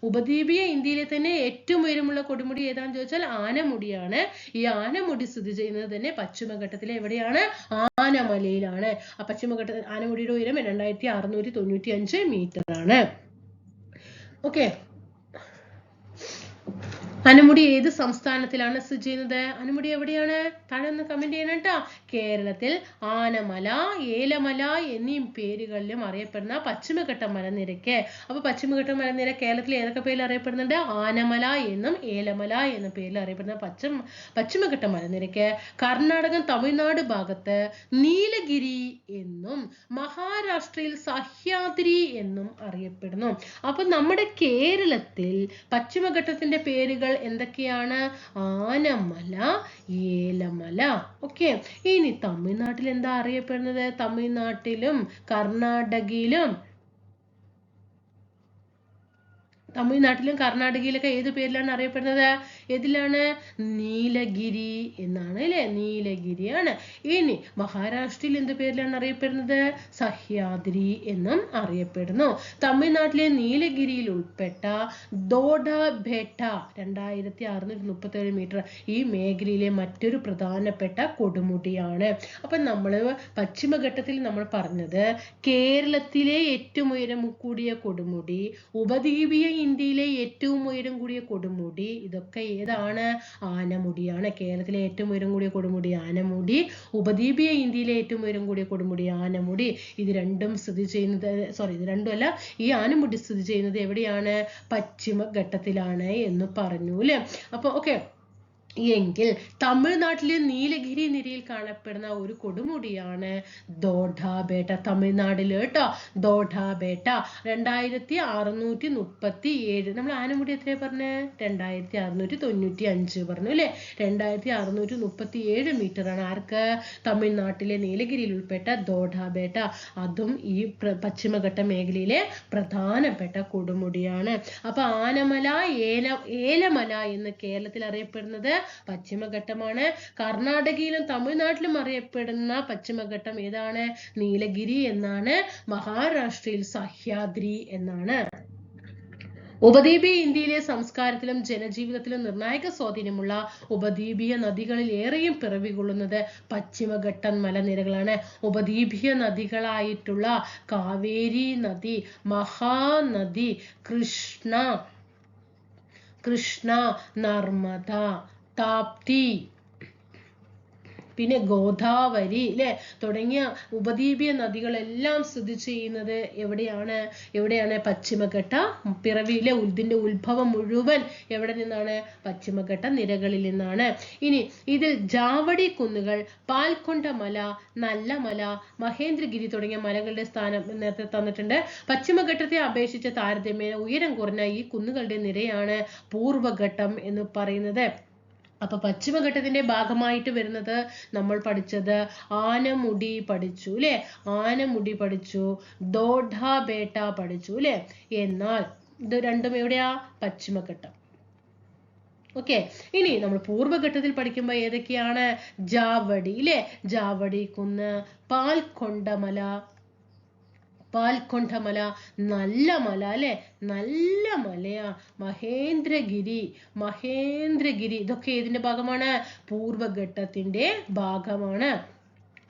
ഉപദ്വീപീയ ഇന്ത്യയിലെ തന്നെ ഏറ്റവും ഉയരമുള്ള കൊടുമുടി ഏതാണെന്ന് ചോദിച്ചാൽ ആനമുടിയാണ്. ഈ ആനമുടി സ്ഥിതി ചെയ്യുന്നത് തന്നെ പശ്ചിമഘട്ടത്തിലെ എവിടെയാണ്? ആനമലയിലാണ്. ആ പശ്ചിമഘട്ട ആനമുടിയുടെ ഉയരം 2695 മീറ്റർ ആണ്. ഓക്കെ, ആനമുടി ഏത് സംസ്ഥാനത്തിലാണ് സ്ഥിതി ചെയ്യുന്നത്? ആനമുടി എവിടെയാണ്? താഴെ ഒന്ന് കമന്റ് ചെയ്യണം കേട്ടോ. കേരളത്തിൽ ആനമല, ഏലമല എന്നീ പേരുകളിലും അറിയപ്പെടുന്ന പശ്ചിമഘട്ട മലനിരയ്ക്ക്, അപ്പൊ പശ്ചിമഘട്ട മലനിര കേരളത്തിൽ ഏതൊക്കെ പേരിൽ അറിയപ്പെടുന്നുണ്ട്? ആനമല എന്നും ഏലമല എന്ന പേരിൽ അറിയപ്പെടുന്ന പശ്ചിമഘട്ട മലനിരയ്ക്ക് കർണാടകം, തമിഴ്നാട് ഭാഗത്ത് നീലഗിരി എന്നും മഹാരാഷ്ട്രയിൽ സഹ്യാദ്രി എന്നും അറിയപ്പെടുന്നു. അപ്പൊ നമ്മുടെ കേരളത്തിൽ പശ്ചിമഘട്ടത്തിന്റെ പേരുകൾ എന്തൊക്കെയാണ്? ആനമല, ഏലമല. ഓക്കെ, ഇനി തമിഴ്നാട്ടിൽ എന്താ അറിയപ്പെടുന്നത്? തമിഴ്നാട്ടിലും കർണാടകയിലൊക്കെ ഏത് പേരിലാണ് അറിയപ്പെടുന്നത്? ഏതിലാണ്? നീലഗിരി എന്നാണ് അല്ലെ, നീലഗിരിയാണ്. ഇനി മഹാരാഷ്ട്രയിൽ എന്ത് പേരിലാണ് അറിയപ്പെടുന്നത്? സഹ്യാദ്രി എന്നും അറിയപ്പെടുന്നു. തമിഴ്നാട്ടിലെ നീലഗിരിയിൽ ഉൾപ്പെട്ട ദോഡബേട്ട 2637 മീറ്റർ ഈ മേഖലയിലെ മറ്റൊരു പ്രധാനപ്പെട്ട കൊടുമുടിയാണ്. അപ്പൊ നമ്മള് പശ്ചിമഘട്ടത്തിൽ നമ്മൾ പറഞ്ഞത് കേരളത്തിലെ ഏറ്റവും ഉയരം കൂടിയ കൊടുമുടി, ഉപദ്വീപീയ ഇന്ത്യയിലെ ഏറ്റവും ഉയരം കൂടിയ കൊടുമുടി, ഇതൊക്കെ ഏതാണ്? ആനമുടിയാണ്. കേരളത്തിലെ ഏറ്റവും ഉയരം കൂടിയ കൊടുമുടി ആനമുടി, ഉപദ്വീപീയ ഇന്ത്യയിലെ ഏറ്റവും ഉയരം കൂടിയ കൊടുമുടി ആനമുടി. ഇത് രണ്ടും സ്ഥിതി ചെയ്യുന്നത്, ഇത് രണ്ടുമല്ല, ഈ ആനമുടി സ്ഥിതി ചെയ്യുന്നത് എവിടെയാണ്? പശ്ചിമഘട്ടത്തിലാണ് എന്ന് പറഞ്ഞു അല്ലെ. അപ്പൊ ഓക്കെ, എങ്കിൽ തമിഴ്നാട്ടിലെ നീലഗിരി നിരയിൽ കാണപ്പെടുന്ന ഒരു കൊടുമുടിയാണ് ദോഡബേട്ട. തമിഴ്നാട്ടില് കേട്ടോ, ദോഡബേട്ട 2637. നമ്മൾ ആനമുടി എത്രയാ പറഞ്ഞേ? 2695 പറഞ്ഞു അല്ലെ. 2637 മീറ്റർ ആണ് ആർക്ക്? തമിഴ്നാട്ടിലെ നീലഗിരിയിൽ ഉൾപ്പെട്ട ദോഡബേട്ട. അതും ഈ പശ്ചിമഘട്ട മേഖലയിലെ പ്രധാനപ്പെട്ട കൊടുമുടിയാണ്. അപ്പൊ ആനമല, ഏലമല എന്ന് കേരളത്തിൽ അറിയപ്പെടുന്നത് പശ്ചിമഘട്ടമാണ്. കർണാടകയിലും തമിഴ്നാട്ടിലും അറിയപ്പെടുന്ന പശ്ചിമഘട്ടം ഏതാണ്? നീലഗിരി എന്നാണ്. മഹാരാഷ്ട്രയിൽ സഹ്യാദ്രി എന്നാണ്. ഉപദ്വീപീയ ഇന്ത്യയിലെ സംസ്കാരത്തിലും ജനജീവിതത്തിലും നിർണായക സ്വാധീനമുള്ള ഉപദ്വീപീയ നദികളിൽ ഏറെയും പിറവികൊള്ളുന്നത് പശ്ചിമഘട്ട മലനിരകളാണ്. ഉപദ്വീപീയ നദികളായിട്ടുള്ള കാവേരി നദി, മഹാനദി, കൃഷ്ണ, നർമ്മദ, താപ്തി, പിന്നെ ഗോദാവരി അല്ലെ തുടങ്ങിയ ഉപദ്വീപീയ നദികളെല്ലാം സ്ഥിതി ചെയ്യുന്നത് എവിടെയാണ്? പശ്ചിമഘട്ട പിറവിയിലെ ഇതിന്റെ ഉത്ഭവം മുഴുവൻ എവിടെ നിന്നാണ്? പശ്ചിമഘട്ട നിരകളിൽ നിന്നാണ്. ഇനി ഇതിൽ ജാവടി കുന്നുകൾ, പാൽക്കൊണ്ട മല, നല്ല മല, മഹേന്ദ്രഗിരി തുടങ്ങിയ മലകളുടെ സ്ഥാനം നേരത്തെ തന്നിട്ടുണ്ട്. പശ്ചിമഘട്ടത്തെ അപേക്ഷിച്ച് താരതമ്യേന ഉയരം കുറഞ്ഞ ഈ കുന്നുകളുടെ നിരയാണ് പൂർവ്വഘട്ടം എന്ന് പറയുന്നത്. അപ്പൊ പശ്ചിമഘട്ടത്തിന്റെ ഭാഗമായിട്ട് വരുന്നത് നമ്മൾ പഠിച്ചത് ആനമുടി പഠിച്ചു അല്ലെ, ആനമുടി പഠിച്ചു, ദോഡബേട്ട പഠിച്ചു അല്ലെ. എന്നാൽ ഇത് രണ്ടും എവിടെയാ? പശ്ചിമഘട്ടം. ഓക്കെ, ഇനി നമ്മൾ പൂർവ്വഘട്ടത്തിൽ പഠിക്കുമ്പോൾ ഏതൊക്കെയാണ്? ജാവടി ഇല്ലേ, ജാവടി കുന്ന്, പാൽക്കൊണ്ടമല, പാൽക്കൊണ്ടമല നല്ല മല അല്ലെ, നല്ല മലയാ. മഹേന്ദ്രഗിരി, മഹേന്ദ്രഗിരി ഇതൊക്കെ ഏതിന്റെ ഭാഗമാണ്? പൂർവ്വഘട്ടത്തിന്റെ ഭാഗമാണ്.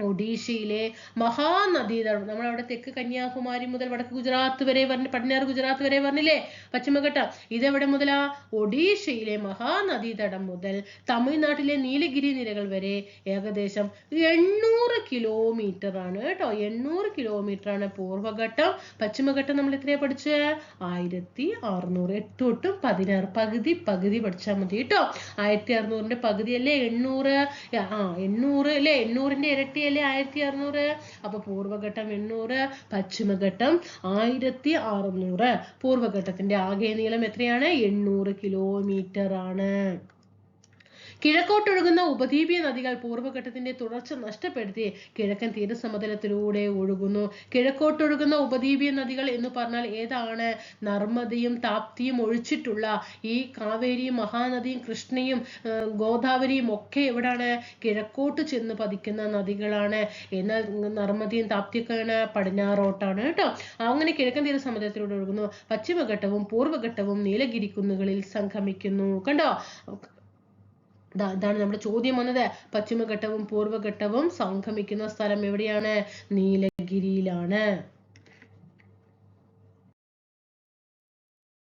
ഒഡീഷയിലെ മഹാനദീതടം, നമ്മളവിടെ തെക്ക് കന്യാകുമാരി മുതൽ വടക്ക് ഗുജറാത്ത് വരെ പടിഞ്ഞാറ് ഗുജറാത്ത് വരെ പറഞ്ഞില്ലേ പശ്ചിമഘട്ടം. ഇതെവിടെ മുതലാ? ഒഡീഷയിലെ മഹാനദീതടം മുതൽ തമിഴ്നാട്ടിലെ നീലഗിരി നിരകൾ വരെ ഏകദേശം 800 കിലോമീറ്റർ ആണ് കേട്ടോ. 800 കിലോമീറ്റർ ആണ് പൂർവ്വഘട്ടം. പശ്ചിമഘട്ടം നമ്മൾ എത്രയാ പഠിച്ചത്? 1600. 8 തൊട്ടും 16, പകുതി പഠിച്ചാൽ മതി കേട്ടോ. 1600ന്റെ പകുതി അല്ലേ 800? 800 അല്ലേ, 800ന്റെ ഇരട്ടി അല്ലേ 1600. അപ്പൊ പൂർവ്വഘട്ടം 800, പശ്ചിമഘട്ടം 1600. പൂർവ്വഘട്ടത്തിന്റെ ആകെ നീളം എത്രയാണ്? 800 കിലോമീറ്റർ ആണ്. കിഴക്കോട്ടൊഴുകുന്ന ഉപദ്വീപീയ നദികൾ പൂർവ്വഘട്ടത്തിന്റെ തുടർച്ച നഷ്ടപ്പെടുത്തി കിഴക്കൻ തീരസമതലത്തിലൂടെ ഒഴുകുന്നു. കിഴക്കോട്ടൊഴുകുന്ന ഉപദ്വീപീയ നദികൾ എന്ന് പറഞ്ഞാൽ ഏതാണ്? നർമ്മദയും താപ്തിയും ഒഴിച്ചിട്ടുള്ള ഈ കാവേരിയും മഹാനദിയും കൃഷ്ണയും ഗോദാവരിയും ഒക്കെ എവിടാണ്? കിഴക്കോട്ട് ചെന്ന് പതിക്കുന്ന നദികളാണ്. എന്നാൽ നർമ്മദയും താപ്തിയൊക്കെ പടിഞ്ഞാറോട്ടാണ് കേട്ടോ. അങ്ങനെ കിഴക്കൻ തീരസമതലത്തിലൂടെ ഒഴുകുന്നു. പശ്ചിമഘട്ടവും പൂർവ്വഘട്ടവും നീലഗിരി കുന്നുകളിൽ സംഗമിക്കുന്നു. കണ്ടോ? ഇതാണ് നമ്മുടെ ചോദ്യം വന്നത്. പശ്ചിമഘട്ടവും പൂർവ്വഘട്ടവും സംഗമിക്കുന്ന സ്ഥലം എവിടെയാണ്? നീലഗിരിയിലാണ്.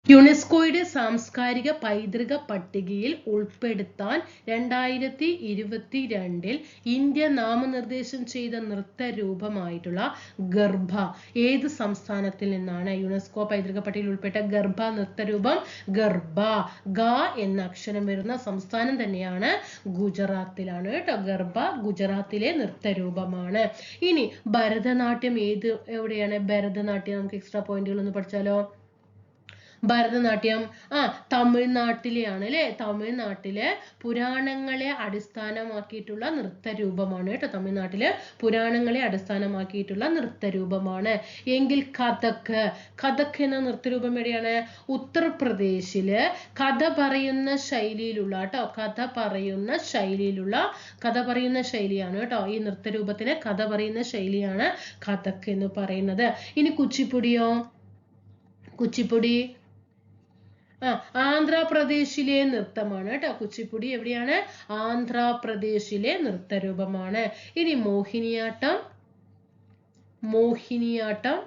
യുനെസ്കോയുടെ സാംസ്കാരിക പൈതൃക പട്ടികയിൽ ഉൾപ്പെടുത്താൻ 2022 ഇന്ത്യ നാമനിർദ്ദേശം ചെയ്ത നൃത്തരൂപമായിട്ടുള്ള ഗർഭ ഏത് സംസ്ഥാനത്തിൽ നിന്നാണ്? യുനെസ്കോ പൈതൃക പട്ടികയിൽ ഉൾപ്പെട്ട ഗർഭ നൃത്തരൂപം ഗർഭ, ഗ എന്ന അക്ഷരം വരുന്ന സംസ്ഥാനം തന്നെയാണ് ഗുജറാത്തിലാണ് കേട്ടോ. ഗർഭ ഗുജറാത്തിലെ നൃത്തരൂപമാണ്. ഇനി ഭരതനാട്യം എവിടെയാണ്? ഭരതനാട്യം നമുക്ക് എക്സ്ട്രാ പോയിന്റുകൾ ഒന്ന് പഠിച്ചാലോ? ഭരതനാട്യം തമിഴ്നാട്ടിലെയാണ് അല്ലെ. തമിഴ്നാട്ടിലെ പുരാണങ്ങളെ അടിസ്ഥാനമാക്കിയിട്ടുള്ള നൃത്തരൂപമാണ് കേട്ടോ. തമിഴ്നാട്ടിലെ പുരാണങ്ങളെ അടിസ്ഥാനമാക്കിയിട്ടുള്ള നൃത്തരൂപമാണ്. എങ്കിൽ കഥക്, കഥക് എന്ന നൃത്തരൂപം എവിടെയാണ്? ഉത്തർപ്രദേശില് കഥ പറയുന്ന ശൈലിയിലുള്ള കേട്ടോ. കഥ പറയുന്ന ശൈലിയാണ് കേട്ടോ. ഈ നൃത്തരൂപത്തിന് കഥ പറയുന്ന ശൈലിയാണ് കഥക് എന്ന് പറയുന്നത്. ഇനി കുച്ചിപ്പുടിയോ? കുച്ചിപ്പുടി ആന്ധ്രാപ്രദേശിലെ നൃത്തമാണ് കേട്ടോ. കുച്ചിപ്പുടി എവിടെയാണ്? ആന്ധ്രാപ്രദേശിലെ നൃത്തരൂപമാണ്. ഇനി മോഹിനിയാട്ടം, മോഹിനിയാട്ടം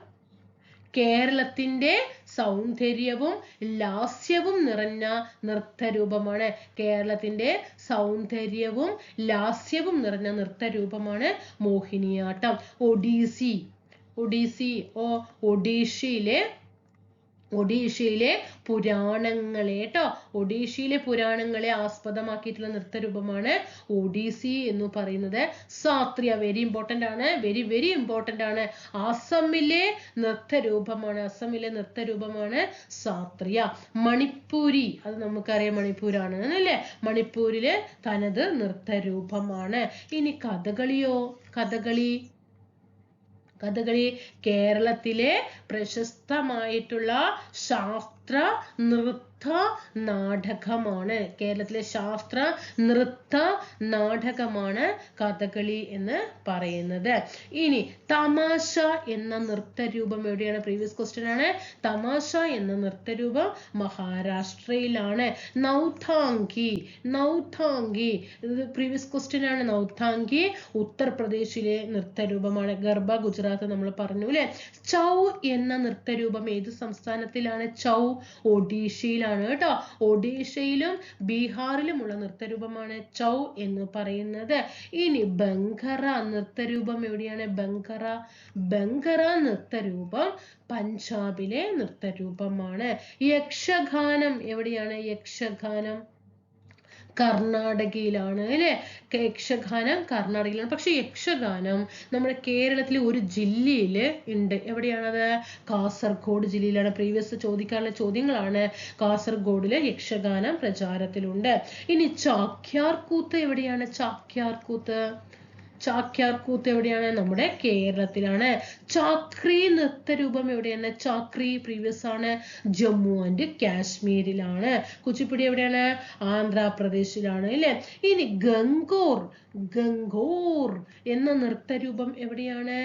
കേരളത്തിന്റെ സൗന്ദര്യവും ലാസ്യവും നിറഞ്ഞ നൃത്തരൂപമാണ്. കേരളത്തിന്റെ സൗന്ദര്യവും ലാസ്യവും നിറഞ്ഞ നൃത്തരൂപമാണ് മോഹിനിയാട്ടം. ഒഡീസി, ഒഡീഷയിലെ പുരാണങ്ങളെ കേട്ടോ. ഒഡീഷയിലെ പുരാണങ്ങളെ ആസ്പദമാക്കിയിട്ടുള്ള നൃത്തരൂപമാണ് ഒഡീസി എന്ന് പറയുന്നത്. സാത്രിയ വെരി ഇമ്പോർട്ടന്റ് ആണ്, വെരി ഇമ്പോർട്ടന്റ് ആണ്. അസമിലെ നൃത്തരൂപമാണ് സാത്രിയ. മണിപ്പൂരി, അത് നമുക്കറിയാം മണിപ്പൂരാണ് അല്ലേ. മണിപ്പൂരിലെ തനത് നൃത്തരൂപമാണ്. ഇനി കഥകളിയോ? കഥകളി കേരളത്തിലെ പ്രശസ്തമായിട്ടുള്ള ശാസ്ത്ര നൃത്ത നാടകമാണ്. കേരളത്തിലെ ശാസ്ത്ര നൃത്ത നാടകമാണ് കഥകളി എന്ന് പറയുന്നത്. ഇനി തമാശ എന്ന നൃത്തരൂപം എവിടെയാണ്? പ്രീവിയസ് ക്വസ്റ്റ്യൻ ആണ്. തമാശ എന്ന നൃത്തരൂപം മഹാരാഷ്ട്രയിലാണ്. നൗതാംഗി, ഇത് പ്രീവിയസ് ക്വസ്റ്റ്യൻ ആണ്. നൗതാംഗി ഉത്തർപ്രദേശിലെ നൃത്തരൂപമാണ്. ഗർഭ ഗുജറാത്ത് നമ്മൾ പറഞ്ഞു അല്ലെ. ചൗ എന്ന നൃത്തരൂപം ഏത് സംസ്ഥാനത്തിലാണ്? ചൗ ഒഡീഷയിലാണ് കേട്ടോ. ഒഡീഷയിലും ബീഹാറിലുമുള്ള നൃത്തരൂപമാണ് ചൗ എന്ന് പറയുന്നത്. ഇനി ബംഗറ നൃത്തരൂപം എവിടെയാണ്? ബംഗറ നൃത്തരൂപം പഞ്ചാബിലെ നൃത്തരൂപമാണ്. യക്ഷഗാനം എവിടെയാണ്? യക്ഷഗാനം കർണാടകയിലാണ് അല്ലെ. യക്ഷഗാനം കർണാടകയിലാണ്. പക്ഷെ യക്ഷഗാനം നമ്മുടെ കേരളത്തിലെ ഒരു ജില്ലയില് ഉണ്ട്. എവിടെയാണത്? കാസർഗോഡ് ജില്ലയിലാണ്. പ്രീവിയസ് ചോദിക്കാനുള്ള ചോദ്യങ്ങളാണ്. കാസർഗോഡിലെ യക്ഷഗാനം പ്രചാരത്തിലുണ്ട്. ഇനി ചാക്യാർ കൂത്ത് എവിടെയാണ്? ചാക്യാർ കൂത്ത് ചാക്യാർകൂത്ത് എവിടെയാണ്? നമ്മുടെ കേരളത്തിലാണ്. ചാക്രി നൃത്തരൂപം എവിടെയാണ്? ചാക്രി പ്രീവിയസ് ആണ്, ജമ്മു ആൻഡ് കാശ്മീരിലാണ്. കുച്ചിപ്പുടി എവിടെയാണ്? ആന്ധ്രാപ്രദേശിലാണ് അല്ലേ. ഇനി ഗംഗോർ എന്ന നൃത്തരൂപം എവിടെയാണ്?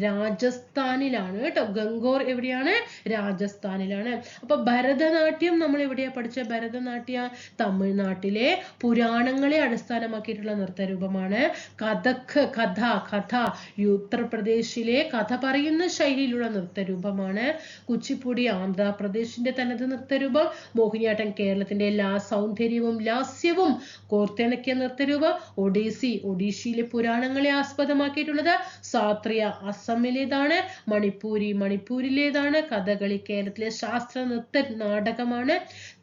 രാജസ്ഥാനിലാണ് കേട്ടോ. ഗംഗോർ എവിടെയാണ്? രാജസ്ഥാനിലാണ്. അപ്പൊ ഭരതനാട്യം നമ്മൾ എവിടെയാ പഠിച്ച? ഭരതനാട്യ തമിഴ്നാട്ടിലെ പുരാണങ്ങളെ അടിസ്ഥാനമാക്കിയിട്ടുള്ള നൃത്തരൂപമാണ്. കഥക് കഥ ഉത്തർപ്രദേശിലെ കഥ പറയുന്ന ശൈലിയിലുള്ള നൃത്തരൂപമാണ്. കുച്ചിപ്പുടി ആന്ധ്രാപ്രദേശിന്റെ തനത് നൃത്തരൂപം. മോഹിനിയാട്ടം കേരളത്തിന്റെ സൗന്ദര്യവും ലാസ്യവും കോർത്തിണക്കിയ നൃത്തരൂപം. ഒഡീഷയിലെ പുരാണങ്ങളെ ആസ്പദമാക്കിയിട്ടുള്ളത്. സാത്രിയ അസമിലേതാണ്. മണിപ്പൂരിലേതാണ്. കഥകളി കേരളത്തിലെ ശാസ്ത്ര നൃത്ത നാടകമാണ്.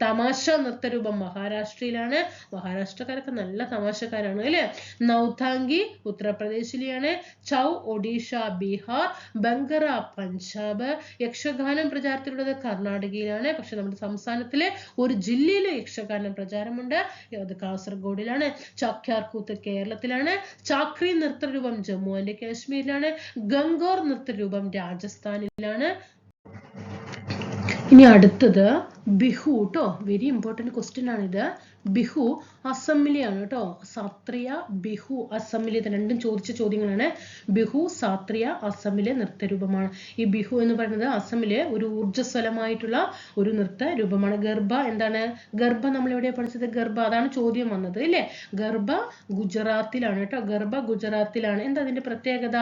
തമാശ നൃത്തരൂപം മഹാരാഷ്ട്രയിലാണ്. മഹാരാഷ്ട്രക്കാരൊക്കെ നല്ല തമാശക്കാരാണ് അല്ലെ. നൗതാംഗി ഉത്തർപ്രദേശിലെയാണ്. ചൗ ഒഡീഷ ബീഹാർ. ബംഗറ പഞ്ചാബ്. യക്ഷഗാനം പ്രചാരത്തിലുള്ളത് കർണാടകയിലാണ്. പക്ഷെ നമ്മുടെ സംസ്ഥാനത്തിലെ ഒരു ജില്ലയിലെ യക്ഷഗാനം പ്രചാരമുണ്ട്, അത് കാസർഗോഡിലാണ്. ചാക്യാർകൂത്ത് കേരളത്തിലാണ്. ചാക്രി നൃത്തരൂപം ജമ്മു ആൻഡ് കാശ്മീരിലാണ്. ഗംഗോർ നൃത്തരൂപം രാജസ്ഥാനിലാണ്. ഇനി അടുത്തത് ബിഹു ട്ടോ. വെരി ഇമ്പോർട്ടന്റ് ക്വസ്റ്റ്യൻ ആണിത്. ബിഹു അസമിലെയാണ് കേട്ടോ. സാത്രിയ ബിഹു അസമിലെ, രണ്ടും ചോദിച്ച ചോദ്യങ്ങളാണ്. ബിഹു സാത്രിയ അസമിലെ നൃത്തരൂപമാണ്. ഈ ബിഹു എന്ന് പറയുന്നത് അസമിലെ ഒരു ഊർജ്ജസ്വലമായിട്ടുള്ള ഒരു നൃത്ത രൂപമാണ്. ഗർഭ എന്താണ്? ഗർഭ നമ്മൾ എവിടെയാ പഠിച്ചത്? ഗർഭ, അതാണ് ചോദ്യം വന്നത് അല്ലേ. ഗർഭ ഗുജറാത്തിലാണ് കേട്ടോ. ഗർഭ ഗുജറാത്തിലാണ്. എന്താ അതിന്റെ പ്രത്യേകത?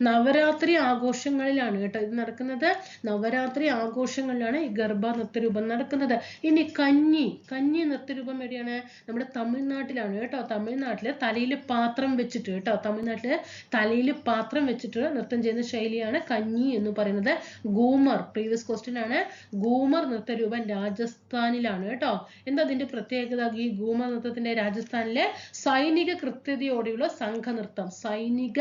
നവരാത്രി ആഘോഷങ്ങളിലാണ് കേട്ടോ ഇത് നടക്കുന്നത്. നവരാത്രി ആഘോഷങ്ങളിലാണ് ഈ ഗർഭ നൃത്തരൂപം നടക്കുന്നത്. ഇനി കഞ്ഞി നൃത്തരൂപം എവിടെയാണ്? നമ്മുടെ തമിഴ്നാട്ടിലാണ് കേട്ടോ. തമിഴ്നാട്ടില് തലയിൽ പാത്രം വെച്ചിട്ട് കേട്ടോ. തമിഴ്നാട്ടില് തലയിൽ പാത്രം വെച്ചിട്ട് നൃത്തം ചെയ്യുന്ന ശൈലിയാണ് കഞ്ഞി എന്ന് പറയുന്നത്. ഗൂമർ പ്രീവിയസ് ക്വസ്റ്റ്യൻ ആണ്. ഗൂമർ നൃത്തരൂപം രാജസ്ഥാനിലാണ് കേട്ടോ. എന്താ അതിന്റെ പ്രത്യേകത? ഈ ഗൂമർ നൃത്തത്തിന്റെ രാജസ്ഥാനിലെ സൈനിക കൃത്യതയോടെയുള്ള സംഘനൃത്തം. സൈനിക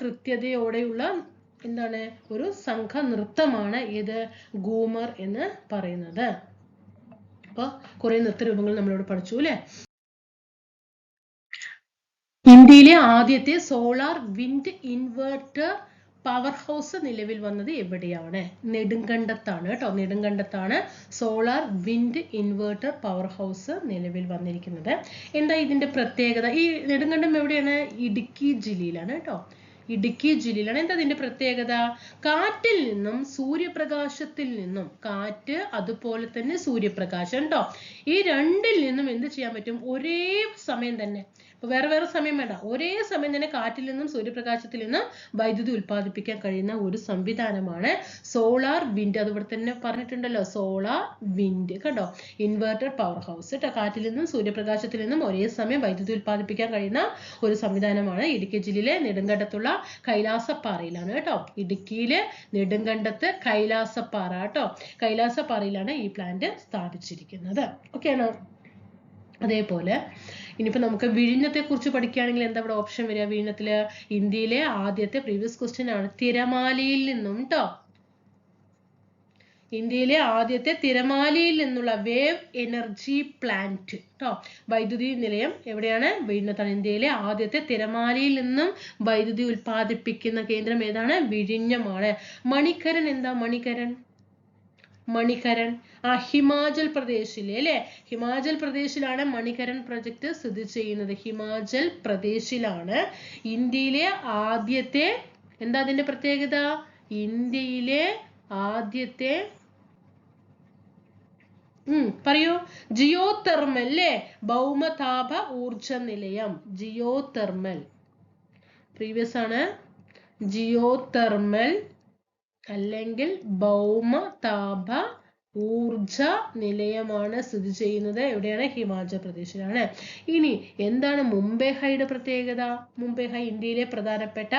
കൃത്യതയോടെയുള്ള എന്താണ്? ഒരു സംഘ നൃത്തമാണ് ഇത് ഗൂമർ എന്ന് പറയുന്നത്. അപ്പൊ കുറെ നൃത്തരൂപങ്ങൾ നമ്മളോട് പഠിച്ചു അല്ലെ. ഇന്ത്യയിലെ ആദ്യത്തെ solar wind inverter power house നിലവിൽ വന്നത് എവിടെയാണ്? നെടുങ്കണ്ടത്താണ് കേട്ടോ. നെടുങ്കണ്ടത്താണ് solar wind inverter power house നിലവിൽ വന്നിരിക്കുന്നത്. എന്താ ഇതിന്റെ പ്രത്യേകത? ഈ നെടുങ്കണ്ടം എവിടെയാണ്? ഇടുക്കി ജില്ലയിലാണ് കേട്ടോ. ഇടുക്കി ജില്ലയിലാണ്. എന്താ അതിന്റെ പ്രത്യേകത? കാറ്റിൽ നിന്നും സൂര്യപ്രകാശത്തിൽ നിന്നും, കാറ്റ് അതുപോലെ തന്നെ സൂര്യപ്രകാശം കേട്ടോ, ഈ രണ്ടിൽ നിന്നും എന്ത് ചെയ്യാൻ പറ്റും? ഒരേ സമയം തന്നെ, വേറെ വേറെ സമയം വേണ്ട, ഒരേ സമയം തന്നെ കാറ്റിൽ നിന്നും സൂര്യപ്രകാശത്തിൽ നിന്നും വൈദ്യുതി ഉൽപ്പാദിപ്പിക്കാൻ കഴിയുന്ന ഒരു സംവിധാനമാണ് സോളാർ വിൻഡ്. അതുപോലെ തന്നെ പറഞ്ഞിട്ടുണ്ടല്ലോ സോളാർ വിൻഡ് കണ്ടോ. ഇൻവെർട്ടർ പവർ ഹൗസ് കേട്ടോ. കാറ്റിൽ നിന്നും സൂര്യപ്രകാശത്തിൽ നിന്നും ഒരേ സമയം വൈദ്യുതി ഉൽപ്പാദിപ്പിക്കാൻ കഴിയുന്ന ഒരു സംവിധാനമാണ്. ഇടുക്കി ജില്ലയിലെ നെടുങ്കണ്ടത്തുള്ള കൈലാസപ്പാറയിലാണ് കേട്ടോ. ഇടുക്കിയിലെ നെടുങ്കണ്ടത്ത് കൈലാസപ്പാറ കേട്ടോ. കൈലാസപ്പാറയിലാണ് ഈ പ്ലാന്റ് സ്ഥാപിച്ചിരിക്കുന്നത്. ഓക്കെ ആണോ? അതേപോലെ ഇനിയിപ്പോ നമുക്ക് വിഴിഞ്ഞത്തെ കുറിച്ച് പഠിക്കുകയാണെങ്കിൽ എന്താ ഇവിടെ ഓപ്ഷൻ വരിക? വിഴിഞ്ഞത്തില് ഇന്ത്യയിലെ ആദ്യത്തെ പ്രീവിയസ് ക്വസ്റ്റ്യൻ ആണ്. തിരമാലയിൽ നിന്നും ട്ടോ. ഇന്ത്യയിലെ ആദ്യത്തെ തിരമാലയിൽ നിന്നുള്ള വേവ് എനർജി പ്ലാന്റ് ട്ടോ. വൈദ്യുതി നിലയം എവിടെയാണ്? വിഴിഞ്ഞത്താണ്. ഇന്ത്യയിലെ ആദ്യത്തെ തിരമാലയിൽ നിന്നും വൈദ്യുതി ഉൽപ്പാദിപ്പിക്കുന്ന കേന്ദ്രം ഏതാണ്? വിഴിഞ്ഞമാണ്. മണിക്കരൻ എന്താ? മണിക്കരൻ ഹിമാചൽ പ്രദേശിലെ അല്ലെ. ഹിമാചൽ പ്രദേശിലാണ് മണിക്കരൻ പ്രൊജക്ട് സ്ഥിതി ചെയ്യുന്നത്. ഹിമാചൽ പ്രദേശിലാണ് ഇന്ത്യയിലെ ആദ്യത്തെ, എന്താ അതിന്റെ പ്രത്യേകത? ഇന്ത്യയിലെ ആദ്യത്തെ പറയൂ. ജിയോ തെർമൽ അല്ലെ. ഭൗമതാപ ഊർജ നിലയം. ജിയോ തെർമൽ പ്രീവിയസ് ആണ്. ജിയോ തെർമൽ അല്ലെങ്കിൽ ഭൗമതാപ ഊർജ നിലയമാണ് സ്ഥിതി ചെയ്യുന്നത്. എവിടെയാണ്? ഹിമാചൽ പ്രദേശിലാണ്. ഇനി എന്താണ് മുംബൈ ഹൈയുടെ പ്രത്യേകത? മുംബൈ ഹൈ ഇന്ത്യയിലെ പ്രധാനപ്പെട്ട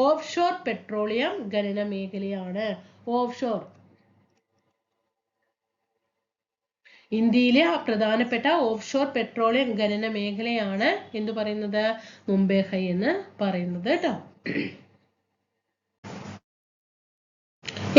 ഓഫ് ഷോർ പെട്രോളിയം ഖനന മേഖലയാണ്. ഓഫ് ഷോർ ഇന്ത്യയിലെ പ്രധാനപ്പെട്ട ഓഫ് ഷോർ പെട്രോളിയം ഖനന മേഖലയാണ് എന്ത് പറയുന്നത്? മുംബൈ ഹൈ എന്ന് പറയുന്നത് കേട്ടോ.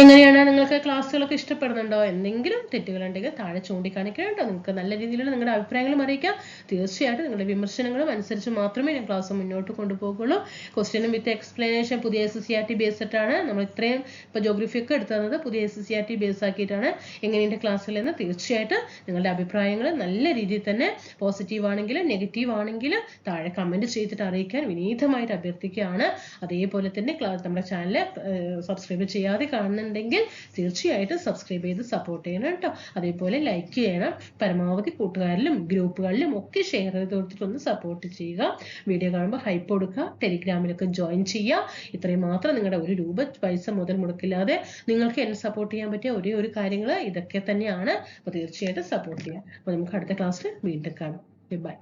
എങ്ങനെയാണ് നിങ്ങൾക്ക് ക്ലാസ്സുകളൊക്കെ ഇഷ്ടപ്പെടുന്നുണ്ടോ? എന്തെങ്കിലും തെറ്റുകളുണ്ടെങ്കിൽ താഴെ ചൂണ്ടിക്കാണിക്കണം കേട്ടോ. നിങ്ങൾക്ക് നല്ല രീതിയിലുള്ള നിങ്ങളുടെ അഭിപ്രായങ്ങളും അറിയിക്കാം. തീർച്ചയായിട്ടും നിങ്ങളുടെ വിമർശനങ്ങളും അനുസരിച്ച് മാത്രമേ ഞാൻ ക്ലാസ് മുന്നോട്ട് കൊണ്ടുപോകുള്ളൂ. ക്വസ്റ്റ്യനും വിത്ത് എക്സ്പ്ലനേഷൻ പുതിയ SCERT ബേസ്ഡ് ആണ്. നമ്മൾ ഇത്രയും ഇപ്പോൾ ജോഗ്രഫി ഒക്കെ എടുത്തു തന്നത് പുതിയ SCERT ബേസ് ആക്കിയിട്ടാണ്. എങ്ങനെയുണ്ട് ക്ലാസ്സിൽ എന്ന് തീർച്ചയായിട്ടും നിങ്ങളുടെ അഭിപ്രായങ്ങൾ നല്ല രീതിയിൽ തന്നെ പോസിറ്റീവ് ആണെങ്കിലും നെഗറ്റീവ് ആണെങ്കിലും താഴെ കമൻറ്റ് ചെയ്തിട്ട് അറിയിക്കാൻ വിനീതമായിട്ട് അഭ്യർത്ഥിക്കുകയാണ്. അതേപോലെ തന്നെ നമ്മുടെ ചാനൽ സബ്സ്ക്രൈബ് ചെയ്യാതെ കാണുന്നുണ്ടെങ്കിൽ തീർച്ചയായിട്ടും സബ്സ്ക്രൈബ് ചെയ്ത് സപ്പോർട്ട് ചെയ്യണം കേട്ടോ. അതേപോലെ ലൈക്ക് ചെയ്യണം. പരമാവധി കൂട്ടുകാരിലും ഗ്രൂപ്പുകളിലും ഒക്കെ ഷെയർ ചെയ്ത് കൊടുത്തിട്ടൊന്ന് സപ്പോർട്ട് ചെയ്യുക. വീഡിയോ കാണുമ്പോൾ ഹൈപ്പ് കൊടുക്കുക. ടെലിഗ്രാമിലൊക്കെ ജോയിൻ ചെയ്യുക. ഇത്രയും മാത്രം നിങ്ങളുടെ ₹1 പൈസ മുതൽ മുടക്കില്ലാതെ നിങ്ങൾക്ക് എന്നെ സപ്പോർട്ട് ചെയ്യാൻ പറ്റിയ ഒരേ ഒരു കാര്യങ്ങൾ ഇതൊക്കെ തന്നെയാണ്. അപ്പോൾ തീർച്ചയായിട്ടും സപ്പോർട്ട് ചെയ്യുക. അപ്പോൾ നമുക്ക് അടുത്ത ക്ലാസ്സിൽ വീണ്ടും കാണാം. ബൈ.